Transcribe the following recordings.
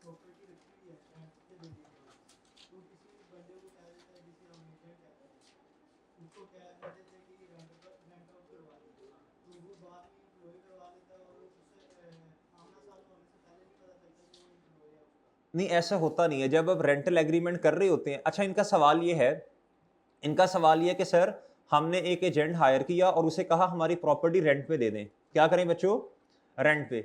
Property रखी हुई है रेंट पे देने के लिए, तो किसी बंदे को कह देता है जिसे हम एजेंट कहते हैं, उसको कह देते हैं कि रेंट आउट करवा दे, तो वो बाद में इम्प्लॉय करवा देता है और उससे आमना सामना होने से पहले नहीं पता चलता कि वो इम्प्लॉय है उसका। नहीं, ऐसा होता नहीं है। जब आप रेंटल एग्रीमेंट कर रहे होते हैं, अच्छा इनका सवाल ये है, कि सर हमने एक एजेंट हायर किया और उसे कहा हमारी प्रॉपर्टी रेंट पे दे दें, क्या करें बच्चों? रेंट पे।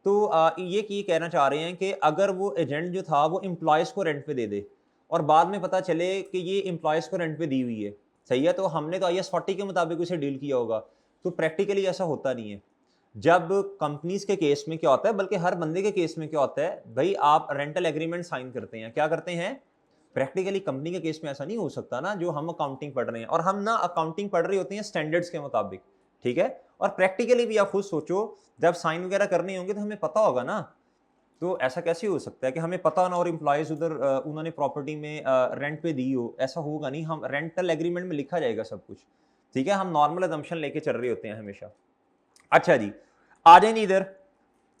तो ये कहना चाह रहे हैं कि अगर वो एजेंट जो था वो एम्प्लॉयज़ को रेंट पे दे दे और बाद में पता चले कि ये एम्प्लॉयज़ को रेंट पे दी हुई है, सही है, तो हमने तो IAS 40 के मुताबिक उसे डील किया होगा। तो प्रैक्टिकली ऐसा होता नहीं है। जब कंपनीज के केस में क्या होता है, बल्कि हर बंदे के केस में क्या होता है भाई, आप रेंटल एग्रीमेंट साइन करते हैं, क्या करते हैं? प्रैक्टिकली कंपनी के केस में ऐसा नहीं हो सकता ना, जो हम अकाउंटिंग पढ़ रहे हैं, और हम ना अकाउंटिंग पढ़ रही होती हैं स्टैंडर्ड्स के मुताबिक, ठीक है। और प्रैक्टिकली भी आप खुद सोचो, जब साइन वगैरह करने होंगे तो हमें पता होगा ना। तो ऐसा कैसे हो सकता है कि हमें पता ना और एम्प्लॉयज उधर उन्होंने प्रॉपर्टी में रेंट पे दी हो? ऐसा होगा नहीं। हम रेंटल एग्रीमेंट में लिखा जाएगा सब कुछ, ठीक है। हम नॉर्मल अजम्पशन लेके चल रहे होते हैं हमेशा। अच्छा जी, आ जाए नहीं इधर,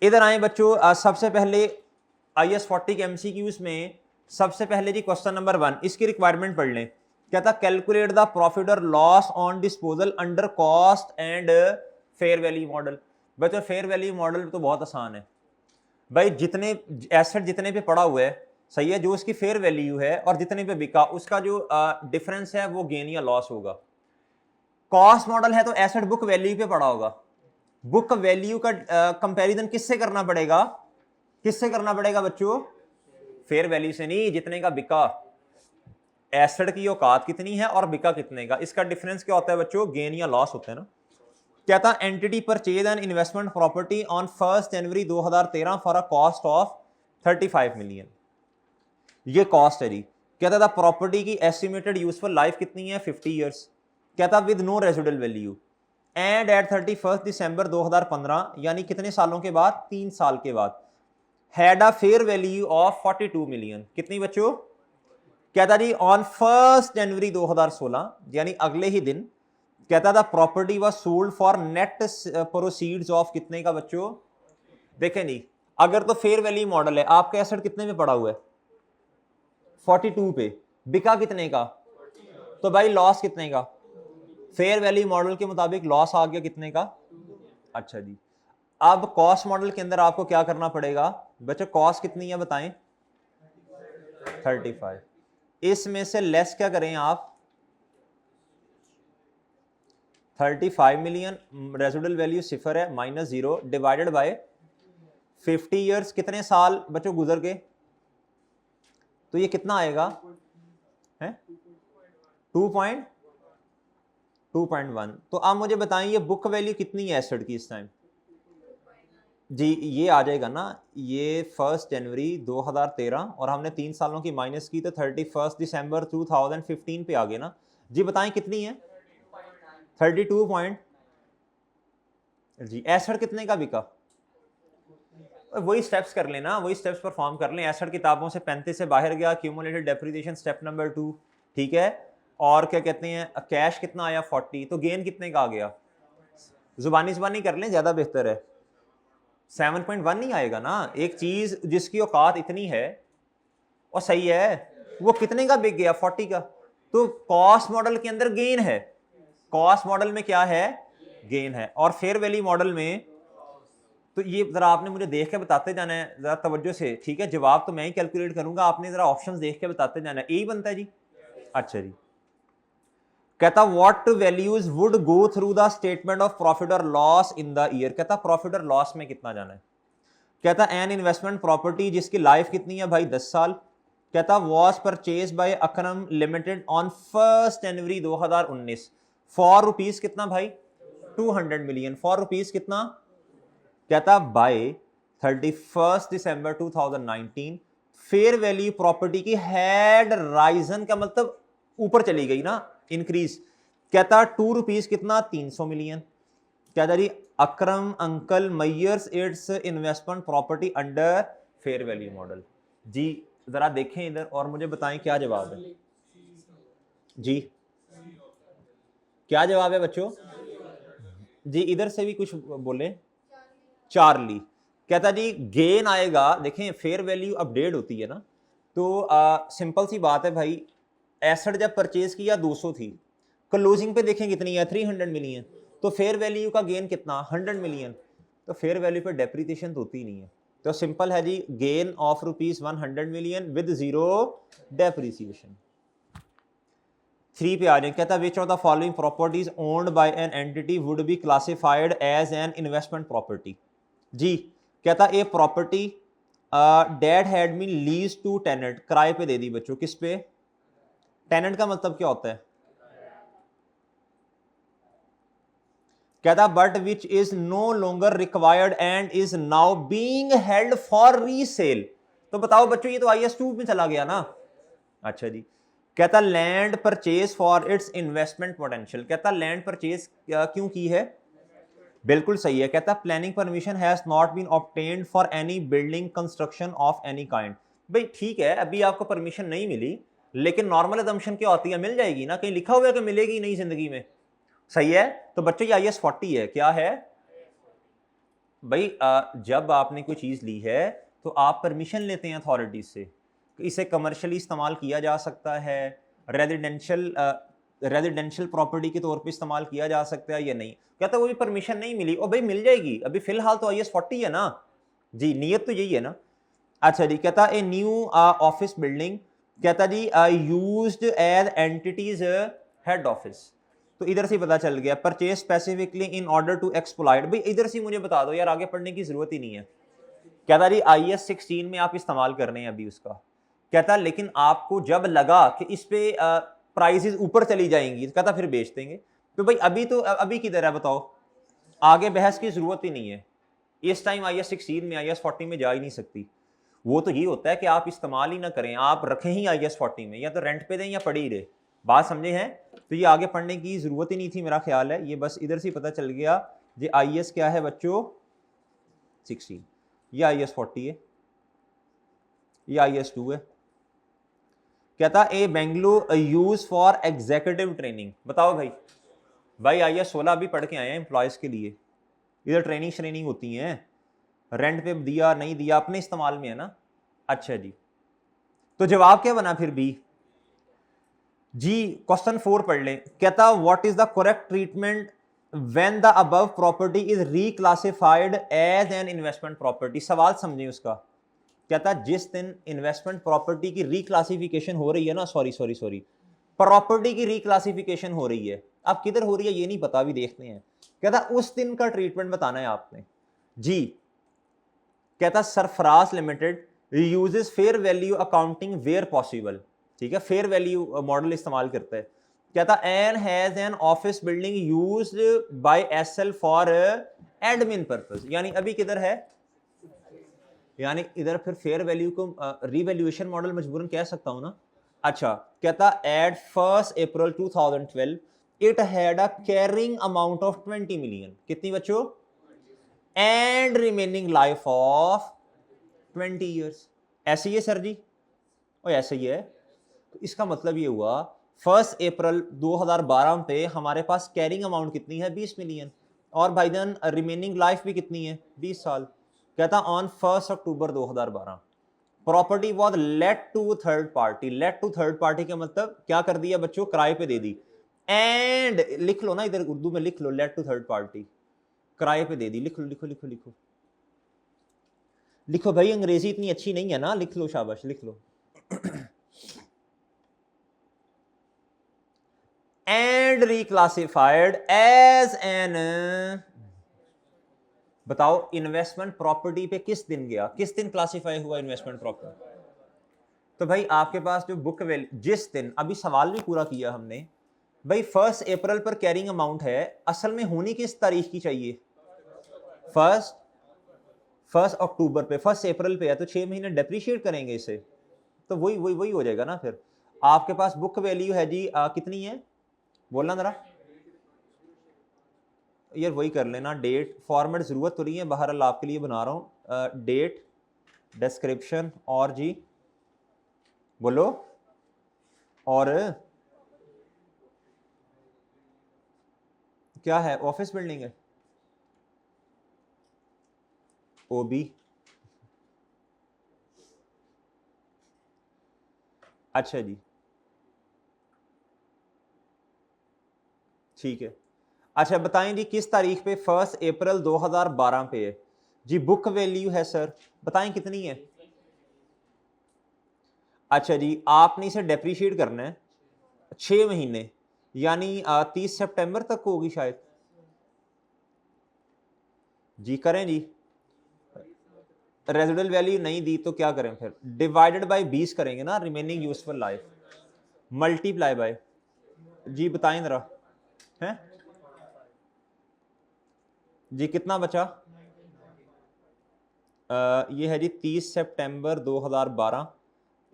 इधर आए बच्चों। सबसे पहले IAS 40 के MCQs में सबसे पहले जी क्वेश्चन नंबर 1, इसकी रिक्वायरमेंट पढ़ लें। क्या था? कैलकुलेट द प्रॉफिट और loss on disposal under cost and fair value model. बच्चों फेयर वैल्यू मॉडल तो बहुत आसान है भाई, जितने एसेट जितने पे पड़ा हुआ है, सही है, जो उसकी फेयर वैल्यू है और जितने पे बिका, उसका जो डिफरेंस है वो गेन या लॉस होगा। कॉस्ट मॉडल है तो एसेट बुक वैल्यू पे पड़ा होगा। बुक वैल्यू का कंपैरिजन किससे करना पड़ेगा? किससे करना पड़ेगा बच्चों? फेयर वैल्यू से नहीं, जितने का बिका। एसेट की औकात कितनी है और बिका कितने का, इसका डिफरेंस क्या होता है बच्चों? गेन या लॉस होता है ना। क्या था? Entity purchase and investment property on 1 January 2013 for a cost of 35 million. ये कॉस्ट है जी। क्या था? प्रॉपर्टी की एस्टिमेटेड यूजफुल लाइफ कितनी है? 50 ईयर्स। क्या था? With no residual value and at 31 December 2015, यानी कितने सालों के बाद? 3 साल के बाद। Had a fair value of 42 million. कितनी बच्चों? कहता जी ऑन 1 जनवरी 2016, यानी अगले ही दिन, कहता था property was sold for net proceeds of कितने का बच्चों? देखें जी, अगर तो फेयर वैल्यू मॉडल है, आपका एसेट कितने पे पड़ा हुआ है? 42 पे। बिका कितने का? तो भाई लॉस कितने का? फेयर वैल्यू मॉडल के मुताबिक लॉस आ गया कितने का? अच्छा जी। अब कॉस्ट मॉडल के अंदर आपको क्या करना पड़ेगा बच्चों? कॉस्ट कितनी है बताएं? 35। इसमें से लेस क्या करें आप? 35 मिलियन, रेजिडुअल वैल्यू 0 है, -0 डिवाइडेड बाय 50 ईयर्स। कितने साल बच्चों गुजर गए? तो ये कितना आएगा? है 2.1। तो आप मुझे बताएं ये बुक वैल्यू कितनी है एसेट की इस टाइम? जी ये आ जाएगा ना, ये 1 जनवरी 2013 और हमने 3 सालों की माइनस की तो 31 दिसंबर 2015 पे आ गए ना। जी बताएं कितनी है? 32 पॉइंट। जी एसेट कितने का बिका? वही स्टेप्स कर लेना, वही स्टेप्स परफॉर्म कर लें। एसेट किताबों से 35 से बाहर गया, क्यूमुलेटेड डेप्रिसिएशन स्टेप नंबर 2, ठीक है। और क्या कहते हैं, कैश कितना आया? 40। तो गेन कितने का आ गया? जुबानी जुबानी कर लें, ज्यादा बेहतर है। 7.1 नहीं आएगा ना। एक चीज जिसकी औकात इतनी है और सही है, वो कितने का बिक गया? 40 का। तो कॉस्ट मॉडल के अंदर गेन है। कॉस्ट मॉडल में क्या है? गेन है। और फेयर वैल्यू मॉडल में तो ये जरा आपने मुझे देख के बताते जाना है जरा तवज्जो से, ठीक है। जवाब तो मैं ही कैलकुलेट करूंगा, आपने जरा ऑप्शंस देख के बताते जाना है। यही बनता है जी। अच्छा जी। कहता what values would go through the statement of profit और लॉस इन द ईयर। कहता प्रॉफिट और लॉस में कितना जाना है। कहता एन इन्वेस्टमेंट प्रॉपर्टी जिसकी लाइफ कितनी है भाई? 10 साल। कहता was purchase by Akram limited on 1 January 2019 for rupees कितना भाई? 200 मिलियन। फॉर रुपीज कितना? कहता बाय 31 दिसंबर 2019 फेयर वैल्यू प्रॉपर्टी की हैड राइजन, का मतलब ऊपर चली गई ना, इंक्रीज। कहता 2 रुपीज कितना? 300 मिलियन। कहता जी अक्रम अंकल मैयर्स it's investment property under fair value model. जी जरा देखें इधर और मुझे बताएं क्या जवाब है जी। क्या जवाब है बच्चों? जी इधर से भी कुछ बोले। चार्ली। कहता जी गेन आएगा, देखें फेयर वैल्यू अपडेट होती है ना, तो सिंपल सी बात है भाई, एसेट जब परचेज किया 200 थी, क्लोजिंग पे देखें कितनी है 300 मिलियन, तो फेयर वैल्यू का गेन कितना 100 मिलियन, तो फेयर वैल्यू पे डेप्रिसिएशन तो होती नहीं है, तो सिंपल है जी gain of ₹100 million with zero depreciation. 3 पे आ जाए, कहता which of the following properties owned by an entity would be classified as an investment property. जी कहता a property that had been lease to tenant, किराए पे दे दी बच्चों, किस पे, टेनेंट का मतलब क्या होता है, कहता but which is no longer required and is now being held for resale. तो बताओ बच्चों ये तो IAS 2 में चला गया ना। अच्छा जी, कहता land purchase for its investment potential, कहता लैंड परचेज क्यों की है, बिल्कुल सही है, कहता planning permission has not been obtained for any building construction of any kind. भाई ठीक है अभी आपको परमिशन नहीं मिली, लेकिन नॉर्मल अजम्पशन क्या होती है, मिल जाएगी ना, कहीं लिखा हुआ है कि मिलेगी नहीं जिंदगी में, सही है। तो बच्चों ये IAS 40 है, क्या है भाई, जब आपने कोई चीज ली है तो आप परमिशन लेते हैं अथॉरिटीज से, इसे कमर्शियली इस्तेमाल किया जा सकता है, रेजिडेंशियल प्रॉपर्टी के तौर पे इस्तेमाल किया जा सकता है या नहीं, कहता वो भी परमिशन नहीं मिली, और भाई मिल जाएगी, अभी फिलहाल तो IAS 40 है ना जी, नियत तो यही है ना। अच्छा जी, कहता ए न्यू ऑफिस बिल्डिंग, कहता जी used as entities head office, तो इधर से पता चल गया purchase specifically in order to exploit, भाई इधर से मुझे बता दो यार, आगे पढ़ने की जरूरत ही नहीं है। कहता जी IAS 16 में आप इस्तेमाल कर रहे हैं अभी उसका, कहता लेकिन आपको जब लगा कि इस पे प्राइसेस ऊपर चली जाएंगी, कहता फिर बेच देंगे, तो भाई अभी तो अभी किधर है बताओ, आगे बहस की जरूरत ही नहीं है, इस टाइम IAS 16 में IAS 40 में जा ही नहीं सकती। वो तो ये होता है कि आप इस्तेमाल ही ना करें, आप रखें ही IAS 40 में, या तो रेंट पे दें या पड़ी रहे, बात समझे हैं। तो ये आगे पढ़ने की जरूरत ही नहीं थी मेरा ख्याल है, ये बस इधर से पता चल गया ये IAS क्या है बच्चों 16, ये IAS 40 है, ये IAS 2 है। कहता a Bengaluru use for executive training, बताओ भाई, भाई IAS 16 अभी पढ़ के आए हैं एम्प्लॉयज के लिए, इधर ट्रेनिंग होती है, रेंट पे दिया नहीं दिया अपने इस्तेमाल में है ना। अच्छा जी, तो जवाब क्या बना फिर बी जी, क्वेश्चन 4 पढ़ लें, कहता what is the correct treatment when the above property is reclassified as an investment property, सवाल समझें उसका, कहता जिस दिन इन्वेस्टमेंट प्रॉपर्टी की रिक्लासिफिकेशन हो रही है ना, सॉरी प्रॉपर्टी की रिक्लासिफिकेशन हो रही है, अब किधर हो रही है ये नहीं पता, अभी देखते हैं, कहता उस दिन का ट्रीटमेंट बताना है आपने जी। कहता Sarfaraz limited uses fair value accounting where possible, ठीक है, फेयर वैल्यू मॉडल इस्तेमाल करता है। कहता an has an office building used by SL for admin purpose, यानी अभी किधर है, यानी इधर फिर फेयर वैल्यू को रीवैल्यूएशन मॉडल मजबूरन कह सकता हूं ना। अच्छा, कहता at 1 April 2012 it had a carrying amount of 20 million, कितनी बच्चों, and remaining life of 20 years, ऐसे ही है सर जी, और ऐसे ही है, तो इसका मतलब ये हुआ 1 अप्रैल 2012 पे हमारे पास कैरिंग अमाउंट कितनी है 20 मिलियन, और भाईजान रिमेनिंग लाइफ भी कितनी है 20 साल। कहता on 1 October 2012 property was let to third party, let to third party का मतलब क्या कर दिया बच्चों, किराए पे दे दी, एंड लिख लो ना इधर उर्दू में लिख लो, लेट टू थर्ड पार्टी किराए पे दे दी, लिख लो लिखो लिखो लिखो लिखो भाई, अंग्रेजी इतनी अच्छी नहीं है ना, लिख लो शाबाश लिख लो। एंड रिक्लासिफाइड एज एन, बताओ इन्वेस्टमेंट प्रॉपर्टी पे किस दिन गया, किस दिन क्लासिफाई हुआ इन्वेस्टमेंट प्रॉपर्टी, तो भाई आपके पास जो बुक वैल्यू जिस दिन, अभी सवाल भी पूरा किया हमने भाई, 1 अप्रैल पर कैरिंग अमाउंट है, असल में होनी किस तारीख की चाहिए, फर्स्ट अक्टूबर पे, 1 अप्रैल पे है, तो 6 महीने डेप्रिशिएट करेंगे इसे, तो वही हो जाएगा ना। फिर आपके पास बुक वैल्यू है जी कितनी है, बोलना जरा यार, वही कर लेना, डेट फॉर्मेट जरूरत तो नहीं है, बहरहाल आपके लिए बना रहा हूं, डेट डिस्क्रिप्शन और जी बोलो, और क्या है, ऑफिस बिल्डिंग है, OB, अच्छा जी, ठीक है। अच्छा बताएं जी किस तारीख पे 1 अप्रैल 2012 पे है जी। बुक वैल्यू है सर, बताएं कितनी है। अच्छा जी, आपने इसे डेप्रीशिएट करना है 6 महीने, यानी 30 सितंबर तक होगी शायद जी। करें जी, रेजिडुअल वैल्यू नहीं दी तो क्या करें फिर, डिवाइडेड बाय 20 करेंगे ना, remaining useful life, multiply by जी। बताएं जरा हैं जी कितना बचा। ये है जी 30 सितंबर 2012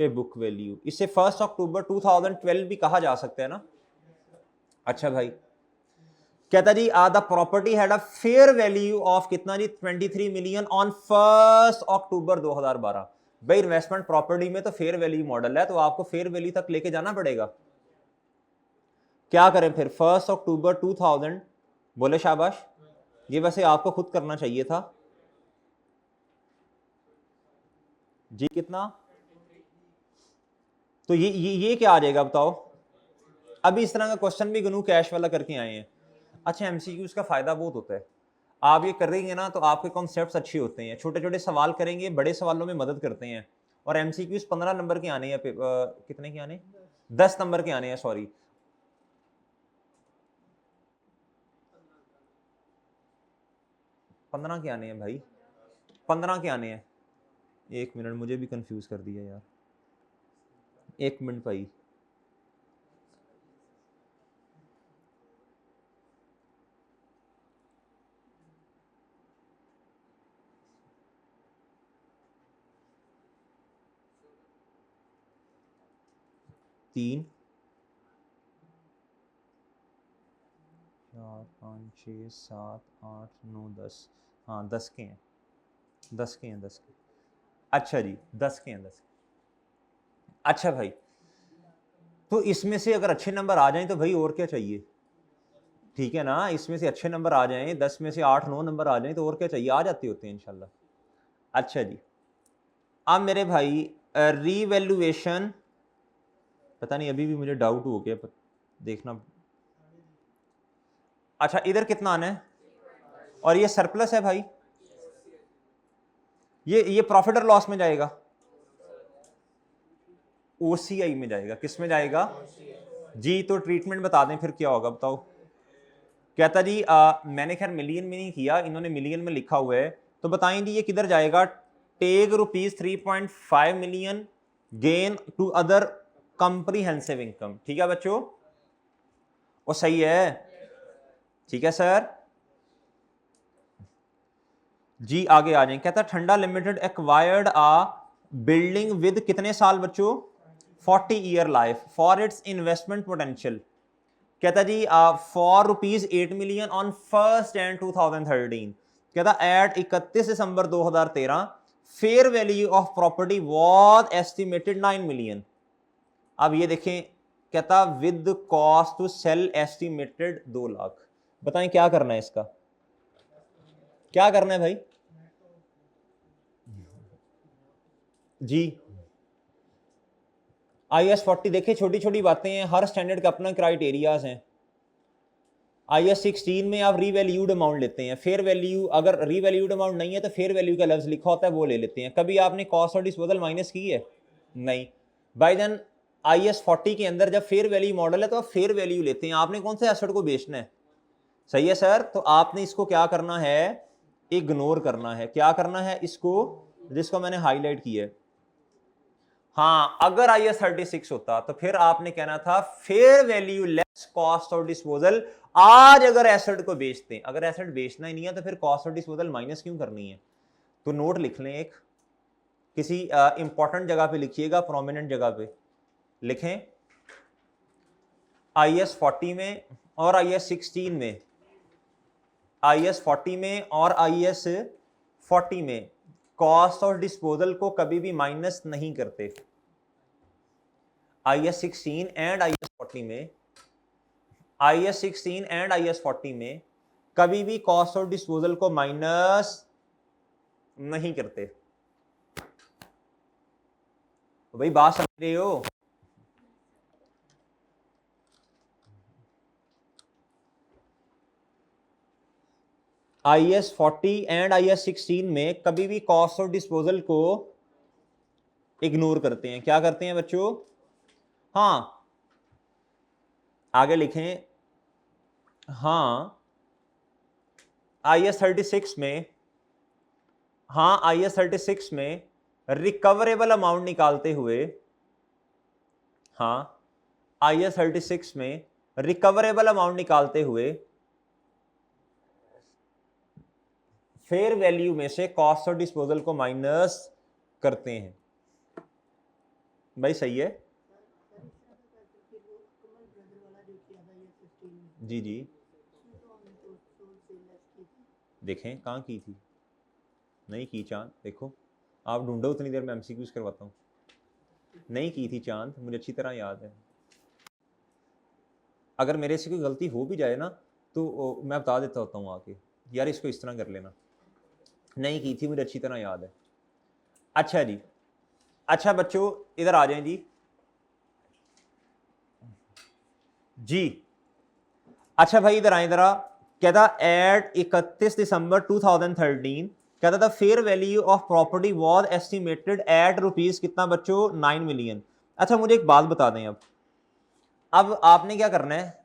पे बुक वैल्यू। इसे 1 अक्टूबर 2012 भी कहा जा सकता है ना। अच्छा भाई, कहता जी the property had a fair value of कितना जी 23 मिलियन ऑन 1 अक्टूबर 2012। भाई इन्वेस्टमेंट प्रॉपर्टी में तो फेयर वैल्यू मॉडल है, तो आपको फेयर वैल्यू तक लेके जाना पड़ेगा। क्या करें फिर 1 अक्टूबर 2000, बोले शाबाश, ये वैसे आपको खुद करना चाहिए था जी। कितना, तो ये क्या आ जाएगा बताओ। अभी इस तरह का क्वेश्चन भी गनू कैश वाला करके आए हैं। अच्छा एमसीक्यूज का फायदा बहुत होता है, आप ये करेंगे ना तो आपके कॉन्सेप्ट्स अच्छे होते हैं, छोटे छोटे सवाल करेंगे, बड़े सवालों में मदद करते हैं। और एमसीक्यूज 15 नंबर के आने हैं, कितने के आने, 10 नंबर के आने हैं, सॉरी 15 के आने हैं भाई, 15 के आने हैं। एक मिनट, मुझे भी कंफ्यूज कर दिया यार, एक मिनट भाई। तीन, 4, 5, 6, 7, 8, 9, 10, हाँ 10 के हैं, 10 के हैं, 10 के। अच्छा जी 10 के हैं, 10 के। अच्छा भाई, तो इसमें से अगर अच्छे नंबर आ जाएं तो भाई और क्या चाहिए, ठीक है ना। इसमें से अच्छे नंबर आ जाएं, 10 में से 8-9 नंबर आ जाएं तो और क्या चाहिए, आ जाते होते हैं इंशाल्लाह। अच्छा जी, अब मेरे भाई रीवैल्यूएशन, पता नहीं अभी भी मुझे डाउट हो गया, देखना। अच्छा इधर कितना आना है, और ये सरप्लस है भाई, ये प्रॉफिट और लॉस में जाएगा, ओसीआई में जाएगा, किस में जाएगा जी। तो ट्रीटमेंट बता दें फिर क्या होगा बताओ। कहता जी मैंने खैर मिलियन में नहीं किया, इन्होंने मिलियन में लिखा हुआ है, तो बताएं जी ये किधर जाएगा। Take ₹3.5 million gain to other comprehensive income, ठीक है बच्चों, वो सही है, ठीक है सर जी। आगे आ जाए, कहता ठंडा लिमिटेड एक्वायर्ड बिल्डिंग विद कितने साल बच्चों, 40 year life for its investment potential. कहता जी फॉर ₹8 मिलियन ऑन 1 Jan 2013। कहता at 31 December 2013 fair value of property was estimated 9 million. अब ये देखें, कहता with cost to sell estimated 2 lakh. बताएं क्या करना है इसका, क्या करना है भाई जी। IAS 40 देखिए, छोटी छोटी बातें हैं, हर स्टैंडर्ड का अपना क्राइटेरियाज हैं। IAS 16 में आप रीवैल्यूड अमाउंट लेते हैं, फेयर वैल्यू, अगर रीवैल्यूड अमाउंट नहीं है तो फेयर वैल्यू का लफ्ज लिखा होता है वो ले लेते हैं। कभी आपने कॉस्ट और डिस्पोजल माइनस की है, नहीं। बाय देन IAS 40 के अंदर जब फेयर वैल्यू मॉडल है तो आप फेयर वैल्यू लेते हैं, आपने कौन से एसेट को बेचना है, सही है सर। तो आपने इसको क्या करना है, इग्नोर करना है, क्या करना है इसको, जिसको मैंने हाईलाइट किया है। हाँ अगर IAS 36 होता तो फिर आपने कहना था fair value less cost of disposal. आज अगर एसेट को बेचते हैं, अगर एसेट बेचना ही नहीं है तो फिर कॉस्ट ऑफ डिस्पोजल माइनस क्यों करनी है। तो नोट लिख लें, एक किसी इंपॉर्टेंट जगह पे लिखिएगा, प्रोमिनेंट जगह पे लिखें, IAS 40 में और IAS 16 में, IAS 40 में और IAS 40 में कॉस्ट ऑफ डिस्पोजल को कभी भी माइनस नहीं करते। IAS 16 एंड IAS 40 में, IAS 16 एंड IAS 40 में कभी भी कॉस्ट ऑफ डिस्पोजल को माइनस नहीं करते। तो भाई बात समझ रहे हो? IAS 40 एंड IAS 16 में कभी भी कॉस्ट ऑफ डिस्पोजल को इग्नोर करते हैं। क्या करते हैं बच्चों? हाँ आगे लिखें, हाँ IAS 36 में, हाँ IAS 36 में रिकवरेबल अमाउंट निकालते हुए, हाँ IAS 36 में रिकवरेबल अमाउंट निकालते हुए फेयर वैल्यू में से कॉस्ट ऑफ डिस्पोजल को माइनस करते हैं। भाई सही है? जी जी देखें कहाँ की थी, नहीं की चांद, देखो आप ढूंढो उतनी देर में एमसीक्यूज करवाता हूँ। नहीं की थी चांद, मुझे अच्छी तरह याद है। अगर मेरे से कोई गलती हो भी जाए ना तो मैं बता देता होता हूँ आके, यार इसको इस तरह कर लेना। नहीं की थी, मुझे अच्छी तरह याद है। अच्छा जी, अच्छा बच्चों इधर आ जाएं जी। जी अच्छा भाई इधर आए जरा। कहता एट 31 दिसंबर 2013 कहता था fair value of property was estimated at rupees कितना बच्चों? 9 मिलियन। अच्छा मुझे एक बात बता दें, अब आपने क्या करना है,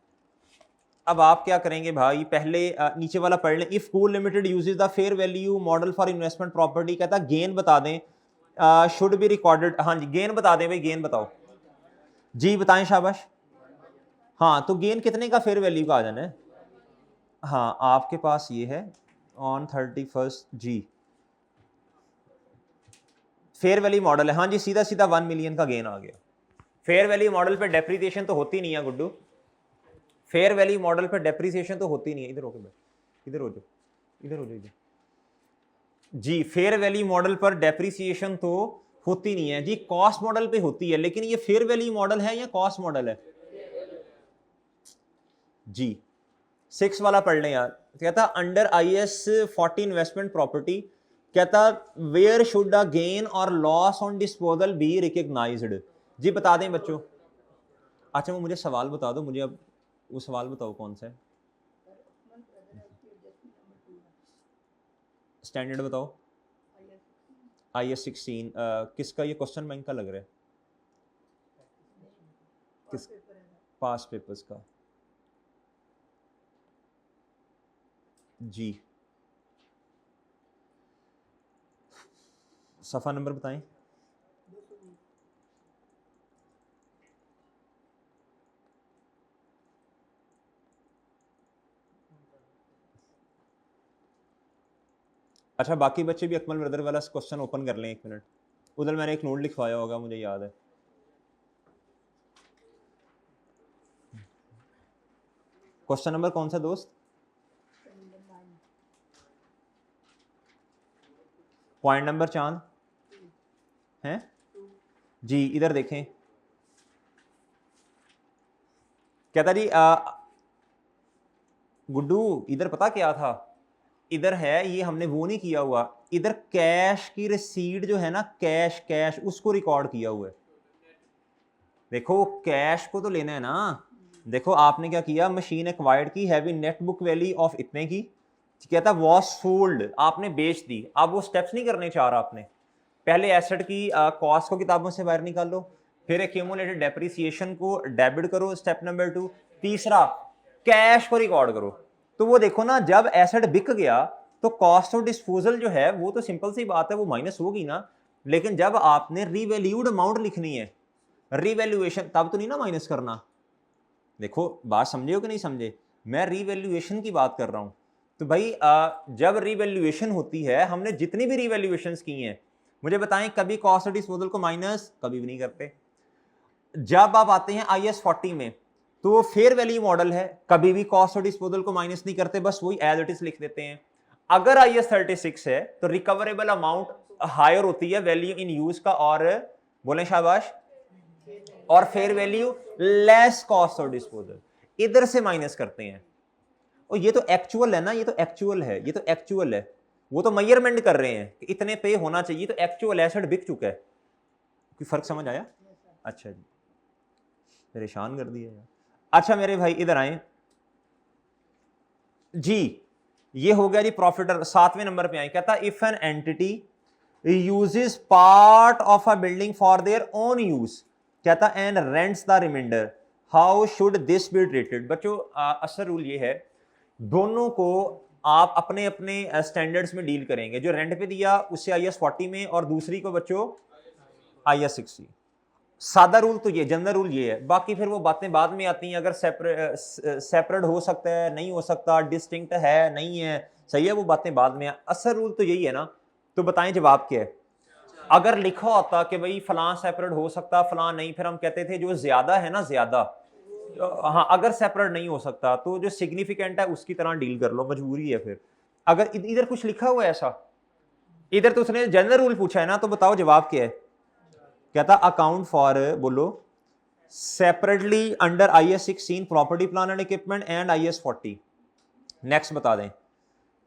अब आप क्या करेंगे भाई, पहले नीचे वाला पढ़ लें। If cool limited uses the fair value model for investment property, कहता गेन बता दें, शुड बी रिकॉर्डेड। हाँ जी गेन बता दें भाई, गेन बताओ जी, बताएं शाबाश। हाँ तो गेन कितने का फेयर वैल्यू का आ जाना है? हाँ आपके पास ये है ऑन 31 जी, फेयर वैल्यू मॉडल है। हाँ जी सीधा सीधा 1 मिलियन का गेन आ गया। फेयर वैल्यू मॉडल पे डेप्रिसिएशन तो होती नहीं है गुड्डू, फेयर वैल्यू मॉडल पे डेप्रिसिएशन तो होती नहीं है। इधर होके बैठ, इधर हो जाओ, इधर हो जाओ, इधर जी। फेयर वैल्यू मॉडल पर डेप्रिसिएशन तो होती नहीं है जी, कॉस्ट मॉडल पे होती है। लेकिन ये फेयर वैल्यू मॉडल है या कॉस्ट मॉडल है? जी 6 वाला पढ़ लें यार। कहता अंडर IAS 40 इन्वेस्टमेंट प्रॉपर्टी, कहता वेयर शुड द गेन और loss on disposal be recognised. जी बता दें बच्चों। अच्छा वो मुझे सवाल बता दो, मुझे अब वो सवाल बताओ कौन सा है, स्टैंडर्ड बताओ। IAS 16 किसका ये क्वेश्चन बैंक का लग रहा है? किस पास पेपर्स का? जी सफ़ा नंबर बताएं। अच्छा बाकी बच्चे भी अकमल ब्रदर वाला क्वेश्चन ओपन कर लें, 1 मिनट। उधर मैंने एक नोट लिखवाया होगा, मुझे याद है। क्वेश्चन नंबर कौन सा दोस्त? पॉइंट नंबर चांद हैं जी, इधर देखें। कहता जी गुड्डू इधर पता क्या था, इधर है ये हमने वो नहीं किया हुआ, इधर कैश की रिसीट जो है ना, कैश कैश उसको रिकॉर्ड किया हुआ है। देखो कैश को तो लेना है ना। देखो आपने क्या किया, मशीन एक्वायर्ड की, heavy net book value of इतने की, कहता वॉज सोल्ड, आपने बेच दी। अब वो स्टेप्स नहीं करने चाह रहा आपने। पहले एसेट की कॉस्ट को किताबों से बाहर निकालो, फिर एक्यूमुलेटेड डेप्रिसिएशन को डेबिट करो, स्टेप नंबर 2। तीसरा कैश को रिकॉर्ड करो। तो वो देखो ना, जब एसेट बिक गया तो कॉस्ट ऑफ डिस्पोजल जो है वो तो सिंपल सी बात है, वो माइनस होगी ना। लेकिन जब आपने रीवैल्यूड अमाउंट लिखनी है, रीवैल्यूएशन, तब तो नहीं ना माइनस करना। देखो बात समझे हो कि नहीं समझे, मैं रीवैल्यूएशन की बात कर रहा हूं। तो भाई जब रीवैल्यूएशन होती है, हमने जितनी भी रीवैल्यूएशंस की हैं, मुझे बताएं कभी कॉस्ट ऑफ डिस्पोजल को माइनस कभी भी नहीं करते। जब आप आते हैं IAS 40 में तो फेयर वैल्यू मॉडल है, कभी भी कॉस्ट ऑफ डिस्पोजल को माइनस नहीं करते, बस वही एज इट इज लिख देते हैं। अगर IAS 36 है तो रिकवरेबल अमाउंट हायर होती है वैल्यू इन यूज का, और बोलें शाबाश, और fair value less cost of disposal, इधर से माइनस करते हैं। और ये तो एक्चुअल है ना, ये तो एक्चुअल है, ये तो एक्चुअल है। वो तो मेजरमेंट कर रहे हैं कि इतने पे होना चाहिए, तो एक्चुअल एसेट बिक चुका है। कोई फर्क समझ आया? अच्छा जी, परेशान कर दिया यार। अच्छा मेरे भाई इधर आए जी, ये हो गया जी प्रॉफिट। 7वें नंबर पे आए, कहता if an entity uses part of a building for their own use, कहता and rents the reminder, how should this be treated. बच्चों असल रूल ये है, दोनों को आप अपने अपने स्टैंडर्ड्स में डील करेंगे। जो रेंट पे दिया उससे IAS 40 में, और दूसरी को बच्चों IAS 60। सादा रूल तो ये, जनरल रूल ये है, बाकी फिर वो बातें बाद में आती हैं। अगर सेपरेट हो सकता है, नहीं हो सकता, डिस्टिंक्ट है, नहीं है, सही है, वो बातें बाद में। असल रूल तो यही है ना। तो बताएं जवाब क्या है? अगर लिखा होता कि भाई फलां सेपरेट हो सकता, फलां नहीं, फिर हम कहते थे जो ज्यादा है ना, ज्यादा, हाँ, अगर सेपरेट नहीं हो सकता तो जो सिग्निफिकेंट है उसकी तरह डील कर लो, मजबूरी है। फिर अगर इधर कुछ लिखा हुआ है ऐसा, इधर तो उसने जनरल रूल पूछा है ना, तो बताओ जवाब क्या है? कहता अकाउंट फॉर, बोलो, separately under IAS 16 property plant and equipment and IAS 40। Next बता दें,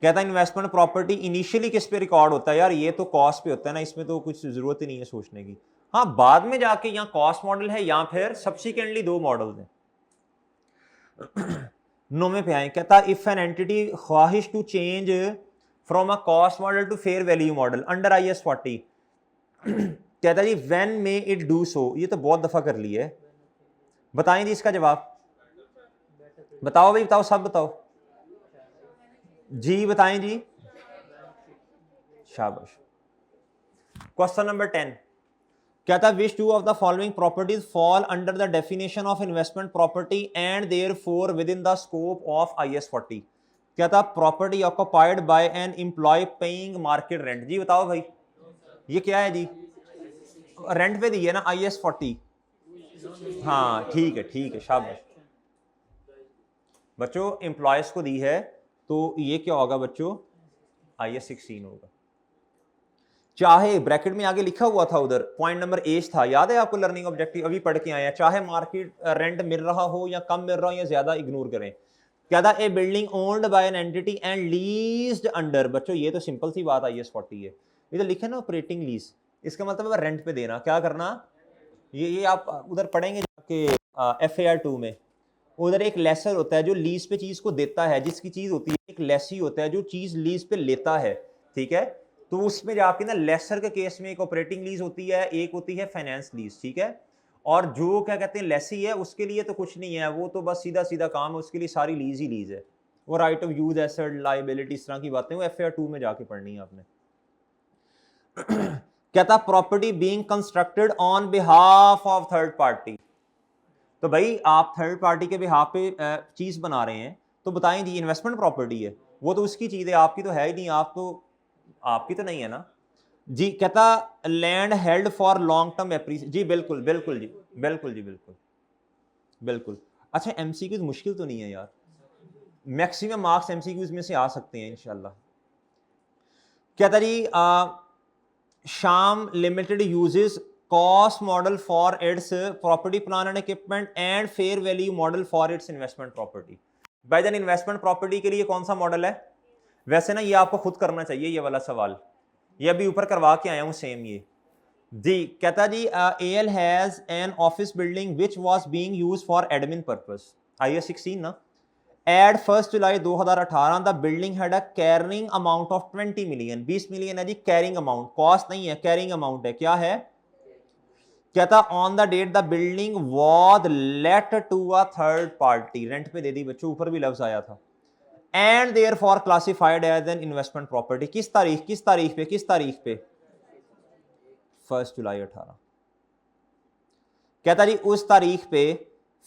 कहता इन्वेस्टमेंट प्रॉपर्टी इनिशियली किस पे रिकॉर्ड होता है? यार ये तो कॉस्ट पे होता है ना, इसमें तो कुछ जरूरत ही नहीं है सोचने की। हाँ, बाद में जाके यहाँ कॉस्ट मॉडल है या फिर सब्सिक्वेंटली 2 मॉडल हैं। 9वें पे आए, कहता इफ एन एंटिटी ख्वाहिश to change from a cost model to fair value model under IAS 40, कहता जी when may it do so. ये तो बहुत दफा कर लिया है, बताएं जी इसका जवाब। बताओ भाई, बताओ, सब बताओ जी, बताएं जी, शाबाश। क्वेश्चन नंबर 10, कहता which two of the following properties fall under the definition of investment property and therefore within the scope of IAS 40। कहता property occupied by an employ paying market rent. जी बताओ भाई, ये क्या है जी? Rent पे दी है ना IAS 40। हाँ ठीक है, ठीक है, शाबाश। बच्चों एम्प्लॉयज को दी है, तो ये क्या होगा बच्चों? IAS 16 होगा। चाहे ब्रैकेट में आगे लिखा हुआ था, उधर पॉइंट नंबर 8 था, याद है आपको? लर्निंग ऑब्जेक्टिव अभी पढ़ के आए हैं। चाहे मार्केट रेंट मिल रहा हो या कम मिल रहा हो या ज्यादा, इग्नोर करें। क्या था? A building owned by an entity and leased under. बच्चों ये तो सिंपल सी बात IAS 40 है। ये तो लिखे ना ऑपरेटिंग लीज, इसका मतलब है रेंट पे देना। क्या करना? ये आप उधर पढ़ेंगे जाके FAR 2 में। उधर एक लेसर होता है जो लीज पे चीज को देता है, जिसकी चीज होती है। एक लेसी होता है जो चीज लीज पे लेता है, ठीक है? तो उसमें जाके ना लेसर के केस में एक ऑपरेटिंग लीज होती है, एक होती है फाइनेंस लीज, ठीक है? और जो क्या कहते हैं लेसी है, उसके लिए तो कुछ नहीं है, वो तो बस सीधा सीधा काम है, उसके लिए सारी लीज ही लीज है। वो right of use, asset, liability, इस तरह की बातें वो FAR 2 में जाके पढ़नी है आपने। कहता property being constructed on behalf of third party. तो भाई आप थर्ड पार्टी के बिहाफ पे चीज बना रहे हैं, तो बताएं जी इन्वेस्टमेंट प्रॉपर्टी है, वो तो उसकी चीज है, आपकी तो है ही नहीं। आपकी तो नहीं है ना जी। कहता land held for long term appreciation. जी बिल्कुल बिल्कुल जी, बिल्कुल जी, बिल्कुल बिल्कुल। अच्छा MCQs मुश्किल तो नहीं है यार, मैक्सिमम मार्क्स MCQs में से आ सकते हैं इंशाल्लाह। कहता जी Sham limited uses cost model for its property plant and equipment and fair value model for its investment property. By then investment property के लिए कौन सा मॉडल है? वैसे ना ये आपको खुद करना चाहिए ये वाला सवाल, ये अभी ऊपर करवा के आया हूं सेम ये जी। कहता जी AL has an office building which was being used for admin purpose, IAS 16 ना। At 1 July 2018 the building had a carrying amount of 20 million. 20 million है जी कैरिंग अमाउंट, कॉस्ट नहीं है, कैरिंग अमाउंट है। क्या है? कहता on the date the building was let to a third party. Rent पे दे दी बच्चों, ऊपर भी लफ्ज आया था। And therefore classified as an investment property. किस तारीख पे? 1 जुलाई 18। कहता जी उस तारीख पे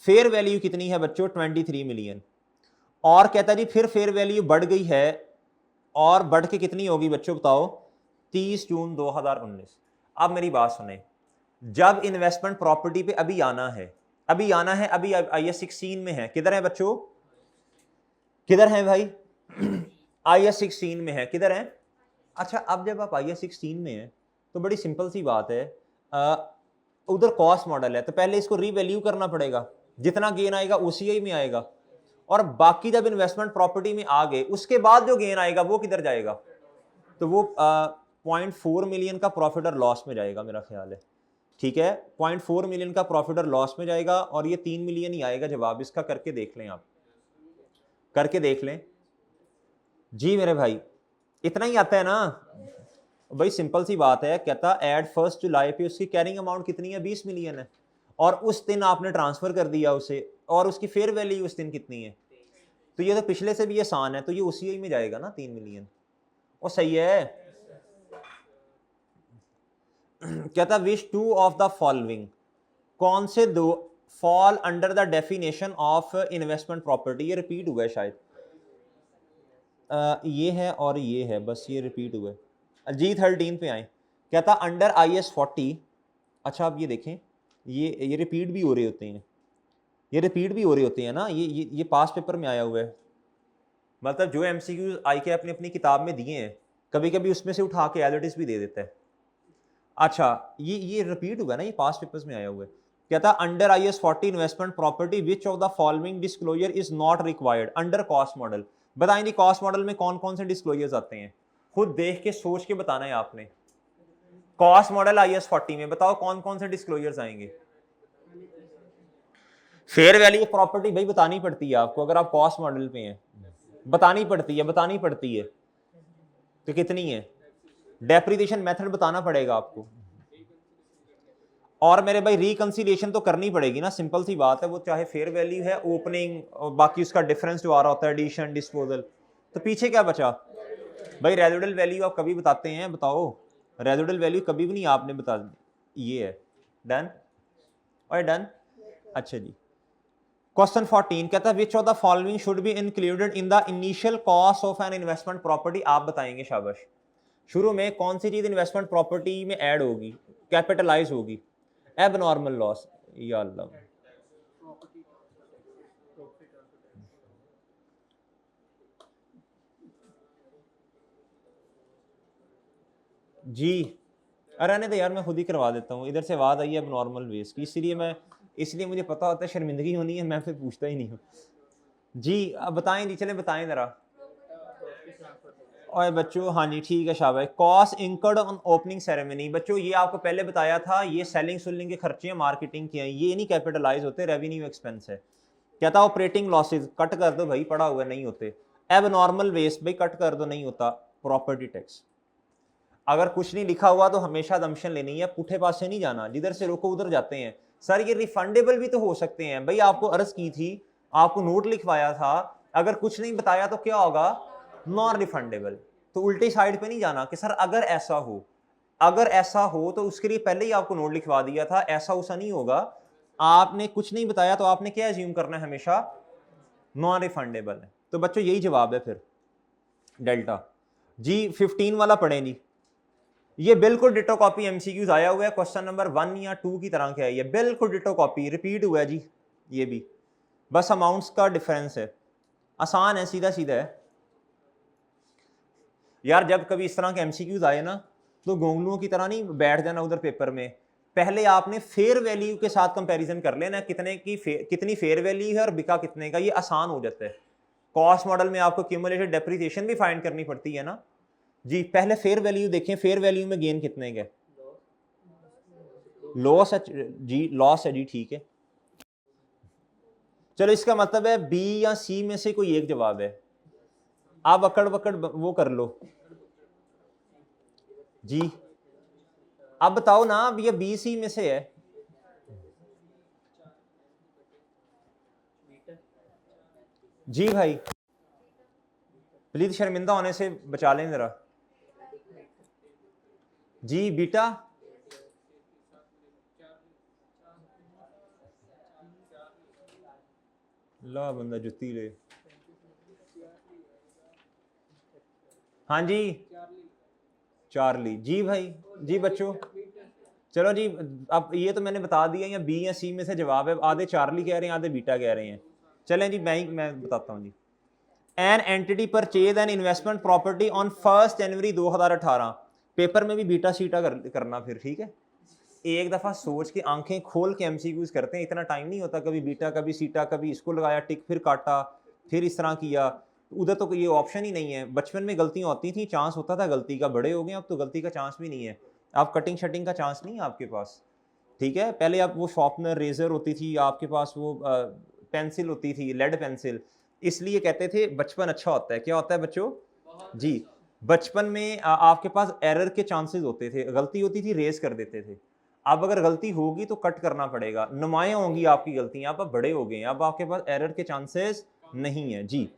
फेयर वैल्यू कितनी है बच्चों? 23 मिलियन। और कहता जी फिर फेयर वैल्यू बढ़ गई है, और बढ़ के कितनी होगी बच्चों बताओ? 30 जून 2019। अब मेरी बात सुने, जब इन्वेस्टमेंट प्रॉपर्टी पे अभी आना है, अभी IAS 16 में है। किधर है बच्चों? किधर है भाई? IAS 16 में है, किधर है? अच्छा अब जब आप IAS 16 में है तो बड़ी सिंपल सी बात है, उधर कॉस्ट मॉडल है, तो पहले इसको रीवैल्यू करना पड़ेगा, जितना गेन आएगा उसी में आएगा। और बाकी जब इन्वेस्टमेंट प्रॉपर्टी में आ गए, उसके बाद जो गेन आएगा वो किधर जाएगा? तो वो 0.4 मिलियन का प्रॉफिट और लॉस में जाएगा मेरा ख्याल है, ठीक है। 0.4 मिलियन का प्रॉफिट और लॉस में जाएगा और ये 3 मिलियन ही आएगा जवाब इसका। करके देख लें, आप करके देख लें जी मेरे भाई, इतना ही आता है ना भाई, सिंपल सी बात है। कहता ऐड 1 जुलाई पे उसकी कैरिंग अमाउंट कितनी है, 20 मिलियन है, और उस दिन आपने ट्रांसफर कर दिया उसे, और उसकी फेयर वैल्यू उस दिन कितनी है, तो ये तो पिछले से भी आसान है, तो ये उसी में जाएगा ना 3 मिलियन। वो सही है। कहता which two of the following, कौन से दो fall under the definition of investment property. ये रिपीट हुआ है शायद, ये है और ये है, बस ये रिपीट हुआ है। G13 पे आए, कहता अंडर IS 40। अच्छा आप ये देखें, ये रिपीट भी हो रहे होते हैं, ये रिपीट भी हो रहे होते हैं ना, ये पास पेपर में आया हुआ है, मतलब जो MCQ आई के अपनी अपनी किताब में दिए हैं, कभी कभी उसमें से उठा के एज इट इज भी दे देता है। अच्छा ये रिपीट हुआ है ना, ये पास पेपर्स में आया हुआ है। कहता under IS 40 investment property which of the following disclosure is not required under cost model. बताएं जी कॉस्ट मॉडल में कौन कौन से डिस्क्लोजर्स आते हैं, खुद देख के सोच के बताना है आपने। कॉस्ट मॉडल IS 40 में बताओ कौन कौन से डिस्क्लोजर्स आएंगे। फेयर वैल्यू प्रॉपर्टी भाई बतानी पड़ती है आपको, अगर आप कॉस्ट मॉडल पे हैं बतानी पड़ती है तो कितनी है। डेप्रिसिएशन मेथड बताना पड़ेगा आपको, और मेरे भाई रिकंसिलिएशन तो करनी पड़ेगी ना, सिंपल सी बात है, वो चाहे फेयर वैल्यू है, ओपनिंग और बाकी उसका डिफरेंस जो आ रहा होता है, एडिशन डिस्पोजल, तो पीछे क्या बचा भाई। रेजिडुअल वैल्यू आप कभी बताते हैं, बताओ रेजिडुअल वैल्यू कभी भी नहीं आपने बता दी। ये है डन और डन। अच्छा जी, क्वेश्चन 14 कहता है विच of the following should be included in the initial cost of N investment property. आप बताएंगे, शाबाश। शुरू में कौन सी चीज इन्वेस्टमेंट प्रॉपर्टी में ऐड होगी, कैपिटलाइज होगी। एबनॉर्मल लॉस, या अल्लाह जी, अरे नहीं तो यार मैं खुद ही करवा देता हूँ, इधर से आवाज आई है एबनॉर्मल वेस्ट की, इसलिए मुझे पता होता है शर्मिंदगी होनी है, मैं फिर पूछता ही नहीं हूँ जी। अब बताएं जी, चले बताएं जरा। और बच्चों हाँ जी ठीक है शाबाश। Cost incurred on opening ceremony, बच्चों ये आपको पहले बताया था, ये सेलिंग सुलिंग के खर्चे, मार्केटिंग के हैं, ये नहीं कैपिटलाइज होते, रेवेन्यू एक्सपेंस है। क्या था ऑपरेटिंग लॉसेज, कट कर दो भाई, पड़ा हुआ नहीं होते। एबनॉर्मल वेस्ट भाई कट कर दो, नहीं होता। प्रॉपर्टी टैक्स, अगर कुछ नहीं लिखा हुआ तो हमेशा दमशन लेनी है, पुठे पास से नहीं जाना, जिधर से रोको उधर जाते हैं। सर ये रिफंडेबल भी तो हो सकते हैं भाई, आपको अर्ज की थी, आपको नोट लिखवाया था, अगर कुछ नहीं बताया तो क्या होगा, नॉन रिफंडेबल। तो उल्टी साइड पे नहीं जाना कि सर अगर ऐसा हो तो उसके लिए पहले ही आपको नोट लिखवा दिया था, ऐसा उसा नहीं होगा। आपने कुछ नहीं बताया तो आपने क्या एज्यूम करना है, हमेशा नॉन रिफंडेबल है। तो बच्चों यही जवाब है फिर डेल्टा जी। 15 वाला पढ़ें जी, ये बिल्कुल डिटो कॉपी MCQs आया हुआ है, क्वेश्चन नंबर 1 या 2 की तरह का है, ये बिल्कुल डिटो कॉपी रिपीट हुआ है जी। ये भी बस अमाउंट्स का डिफरेंस है, आसान है, सीधा सीधा है यार। जब कभी इस तरह के MCQs आए ना, तो गोंगलुओं की तरह नहीं बैठ जाना उधर पेपर में, पहले आपने फेयर वैल्यू के साथ कंपैरिजन कर लेना, कितनी फेयर वैल्यू है और बिका कितने का, ये आसान हो जाता है। कॉस्ट मॉडल में आपको क्यूमुलेटेड डेप्रिसिएशन भी फाइंड करनी पड़ती है ना जी। पहले फेयर वैल्यू देखें, फेयर वैल्यू में गेन कितने का, लॉस है जी, लॉस है जी, ठीक है। चलो इसका मतलब है B या C में से कोई एक जवाब है, आप अकड़ बकड़ वो कर लो जी। अब बताओ ना, अब ये B C में से है जी भाई, प्लीज शर्मिंदा होने से बचा लें जरा जी। बीटा ला बंदा जुत्ती ले, हाँ जी चार्ली जी भाई जी। बच्चों चलो जी, अब ये तो मैंने बता दिया, या B या C में से जवाब है, आधे चार्ली कह रहे हैं, आधे बीटा कह रहे हैं। चलें जी, मैं बताता हूँ जी। An entity purchase an investment property on 1 January 2018। Paper में भी बीटा सीटा करना फिर, ठीक है। एक दफा सोच के आंखें खोल के MCQs करते हैं, इतना टाइम नहीं होता, कभी बीटा कभी सीटा, कभी इसको लगाया टिक, फिर काटा, फिर इस तरह किया, उधर तो ये ऑप्शन ही नहीं है। बचपन में गलतियां होती थी, चांस होता था गलती का, बड़े हो गए अब तो गलती का चांस भी नहीं है। आप कटिंग शटिंग का चांस नहीं है आपके पास, ठीक है। पहले आप वो शॉर्पनर रेजर होती थी आपके पास, वो पेंसिल होती थी, लेड पेंसिल, इसलिए कहते थे बचपन अच्छा होता है। क्या होता है बच्चों जी, बचपन में आपके पास एरर के चांसेस होते थे, गलती होती थी रेज कर देते थे। अब अगर गलती होगी तो कट करना पड़ेगा, नुमायां होंगी आपकी गलतियां, अब बड़े हो गए, अब आपके पास एरर के चांसेस नहीं है जी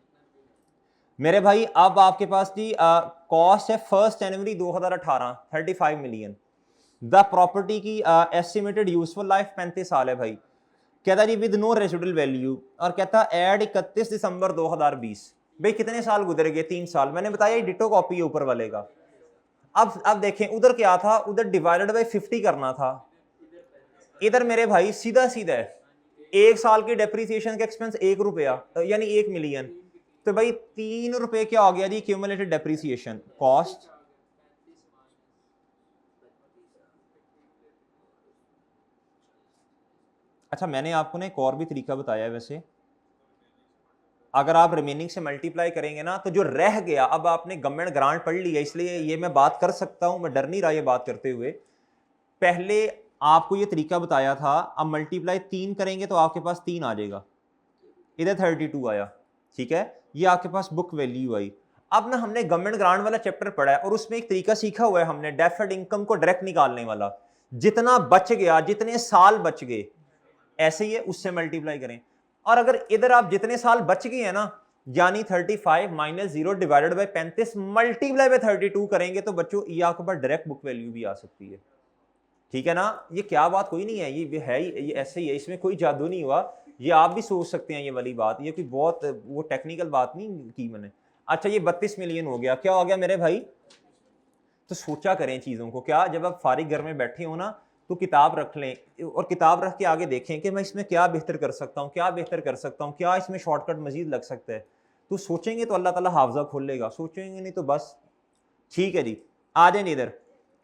मेरे भाई। अब आपके पास जी कॉस्ट है 1 जनवरी 2018 35 मिलियन। द प्रॉपर्टी की एस्टिमेटेड यूजफुल लाइफ 35 साल है भाई। कहता जी विद नो रेसिडुअल वैल्यू, और कहता एड 31 दिसंबर 2020। भाई कितने साल गुजरे गए? 3 साल। मैंने बताया डिटो कॉपी है ऊपर वाले का। अब देखें उधर क्या था, उधर डिवाइडेड बाय 50 करना था, इधर मेरे भाई सीधा सीधा है 1 साल की डेप्रिसिएशन का एक्सपेंस 1 रुपया यानी 1 मिलियन। तो भाई 3 रुपए क्या हो गया जी क्यूमुलेटेड डेप्रिसिएशन कॉस्ट। अच्छा मैंने आपको ना एक और भी तरीका बताया है वैसे, अगर आप रिमेनिंग से मल्टीप्लाई करेंगे ना तो जो रह गया, अब आपने गवर्नमेंट ग्रांट पढ़ ली है इसलिए ये मैं बात कर सकता हूं, मैं डर नहीं रहा ये बात करते हुए। पहले आपको ये तरीका बताया था, अब मल्टीप्लाई 3 करेंगे तो आपके पास 3 आ जाएगा, इधर 32 आया, ठीक है, ये आपके पास बुक वैल्यू आई। अब ना हमने गवर्नमेंट ग्रांट वाला चैप्टर पढ़ा है और उसमें एक तरीका सीखा हुआ है हमने, डेफर्ड इनकम को डायरेक्ट निकालने वाला। जितना बच गया, जितने साल बच गए, ऐसे ही है, उससे मल्टीप्लाई करें। और अगर इधर आप जितने साल बच गए हैं ना, यानी 35 minus 0 divided by 35 multiply by 32 करेंगे तो बच्चों ये आपके पास डायरेक्ट बुक वैल्यू भी आ सकती है, ठीक है ना। ये क्या बात कोई नहीं है, ये है ये ऐसे ही है, इसमें कोई जादू नहीं हुआ, ये आप भी सोच सकते हैं ये वाली बात, ये कोई बहुत वो टेक्निकल बात नहीं की मैंने। अच्छा ये 32 मिलियन हो गया, क्या हो गया मेरे भाई? तो सोचा करें चीज़ों को, क्या जब आप फारिग घर में बैठे हो ना तो किताब रख लें और किताब रख के आगे देखें कि मैं इसमें क्या बेहतर कर सकता हूँ, क्या बेहतर कर सकता हूँ, क्या इसमें शॉर्टकट मजीद लग सकता है। तो सोचेंगे तो अल्लाह ताला हाफजा खोल लेगा, सोचेंगे नहीं तो बस। ठीक है जी, आ जाए इधर।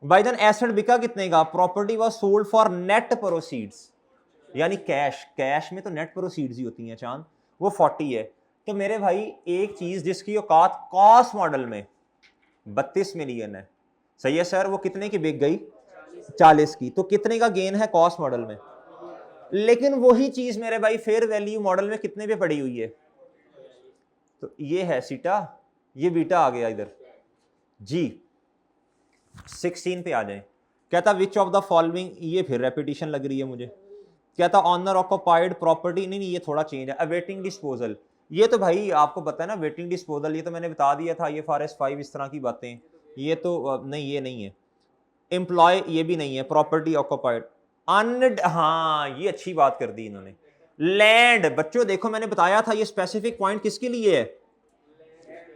भाईजान एसेट बिका कितने का? Property was sold for net proceeds, यानी कैश, कैश में तो नेट प्रोसीड्स ही होती हैं चांद, वो 40 है। तो मेरे भाई एक चीज जिसकी औकात कॉस्ट मॉडल में 32 मिलियन है, सही है सर, वो कितने की बिक गई? 40 की। तो कितने का गेन है कॉस्ट मॉडल में? लेकिन वही चीज मेरे भाई फेयर वैल्यू मॉडल में कितने पे पड़ी हुई है? तो ये है सीटा, ये बीटा आ गया इधर जी। 16 पे आ जाए। कहता विच ऑफ द फॉलोइंग, ये फिर रेपिटेशन लग रही है मुझे। कहता ऑनर ऑक्यूपाइड प्रॉपर्टी, नहीं ये थोड़ा चेंज है। अवेटिंग डिस्पोजल, ये तो भाई आपको पता है ना, वेटिंग डिस्पोजल ये तो मैंने बता दिया था, ये फॉरेस्ट 5 इस तरह की बातें, ये तो नहीं, ये नहीं है। एम्प्लॉय ये भी नहीं है। प्रॉपर्टी ऑक्यूपाइड अन, हाँ ये अच्छी बात कर दी इन्होंने। लैंड, बच्चों देखो मैंने बताया था ये स्पेसिफिक पॉइंट किसके लिए है?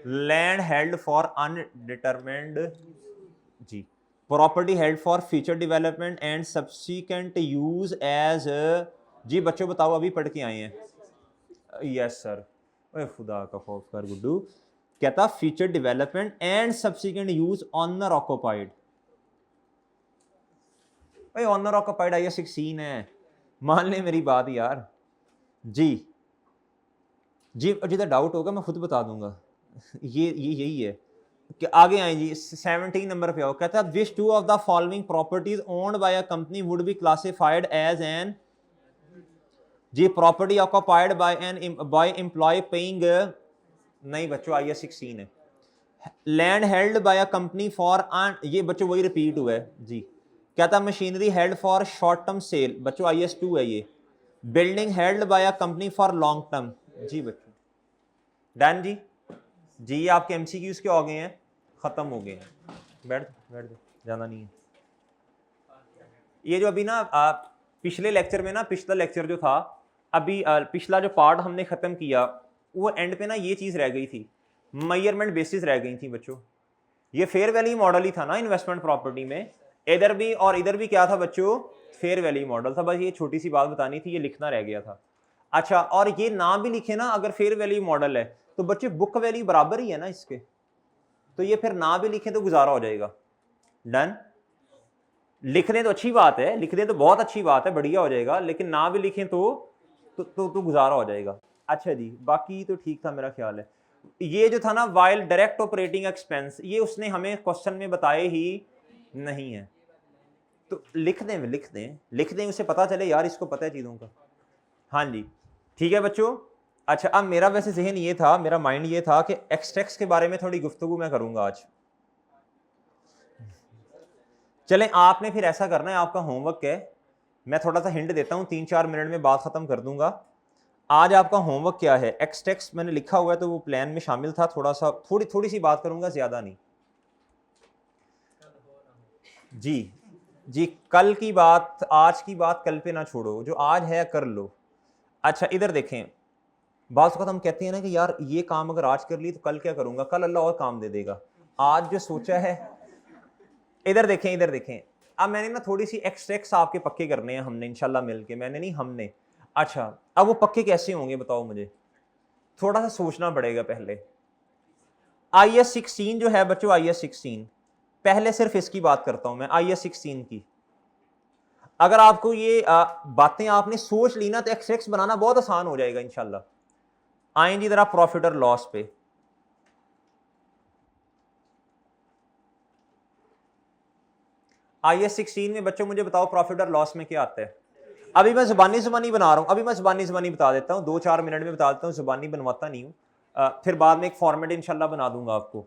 लैंड हेल्ड फॉर अनडिटरमिन्ड जी, property held for future development and subsequent use as जी। बच्चों बताओ अभी पढ़ के आए हैं? Yes sir. ओए खुदा का खौफ कर गुड्डू। कहता future development and subsequent use owner occupied. भाई ऑनर ऑक्यूपाइड आई 16 है, मान ले मेरी बात यार जी। जी जिधर डाउट होगा मैं खुद बता दूंगा, ये यही है कि आगे आए जी। 17 नंबर पे आओ। कहता है which two of the following properties owned by a company would be classified as an जी property occupied by employ paying, नहीं बच्चों आई 16 है। Land held by a company for ये बच्चों वही रिपीट हुआ है जी। कहता machinery held for short term sale, बच्चों IS2 है ये। Building held by a company for long term जी। बच्चों डन जी। जी ये आपके MCQs के हो गए हैं, खत्म हो गए हैं। बैठ बैठ दो, जाना नहीं है। ये जो अभी ना पिछले लेक्चर में ना, पिछला लेक्चर जो था अभी पिछला जो पार्ट हमने खत्म किया, वो एंड पे ना ये चीज रह गई थी, मेजरमेंट बेसिस रह गई थी बच्चों। ये फेयर वैल्यू मॉडल ही था ना इन्वेस्टमेंट प्रॉपर्टी में, इधर भी और इधर भी क्या था बच्चों? फेयर वैल्यू मॉडल था। बस ये छोटी सी बात बतानी थी, ये लिखना रह गया था। अच्छा और ये ना भी लिखे ना अगर फेयर वैल्यू मॉडल है तो बच्चे बुक वैल्यू बराबर ही है ना इसके, तो ये फिर ना भी लिखें तो गुजारा हो जाएगा। डन, लिख दें तो अच्छी बात है, लिख दें तो बहुत अच्छी बात है, बढ़िया हो जाएगा, लेकिन ना भी लिखें तो गुजारा हो जाएगा। अच्छा जी बाकी तो ठीक था मेरा ख्याल है। ये जो था ना वाइल डायरेक्ट ऑपरेटिंग एक्सपेंस, ये उसने हमें क्वेश्चन में बताए ही नहीं है। तो लिख दें उसे पता चले यार इसको पता है चीज़ों का। हाँ जी ठीक है बच्चों। अच्छा अब मेरा वैसे जहन ये था, मेरा माइंड ये था कि एक्सट्रैक्ट्स के बारे में थोड़ी गुफ्तगू मैं करूंगा आज। चलें आपने फिर ऐसा करना है, आपका होमवर्क है, मैं थोड़ा सा हिंट देता हूँ, 3-4 मिनट में बात खत्म कर दूंगा। आज आपका होमवर्क क्या है? एक्सट्रैक्ट्स मैंने लिखा हुआ है तो वो प्लान में शामिल था, थोड़ी सी बात करूंगा, ज्यादा नहीं। जी जी कल की बात आज की बात कल पे ना छोड़ो, जो आज है कर लो। अच्छा इधर देखें, बात वक्त हम कहते हैं ना कि यार ये काम अगर आज कर ली तो कल क्या करूंगा, कल अल्लाह और काम दे देगा। आज जो सोचा है, इधर देखें। अब मैंने ना थोड़ी सी एक्सट्रैक्ट्स आपके पक्के करने हैं हमने इंशाल्लाह मिलके, मैंने नहीं हमने। अच्छा अब वो पक्के कैसे होंगे बताओ मुझे, थोड़ा सा सोचना पड़ेगा पहले। IS 16 जो है बच्चों, IS 16 पहले सिर्फ इसकी बात करता हूं मैं, IS 16 की। अगर आपको ये बातें आपने सोच ली ना तो एक्सट्रैक्ट्स बनाना बहुत आसान हो जाएगा इंशाल्लाह। आएं जी जरा प्रॉफिट और लॉस पे। IS 16 में बच्चों मुझे बताओ प्रॉफिट और लॉस में क्या आता है। अभी मैं जुबानी बना रहा हूं, अभी मैं जुबानी बता देता हूं, 2-4 मिनट में बता देता हूं, जुबानी बनवाता नहीं हूं। फिर बाद में एक फॉर्मेट इंशाल्लाह बना दूंगा आपको,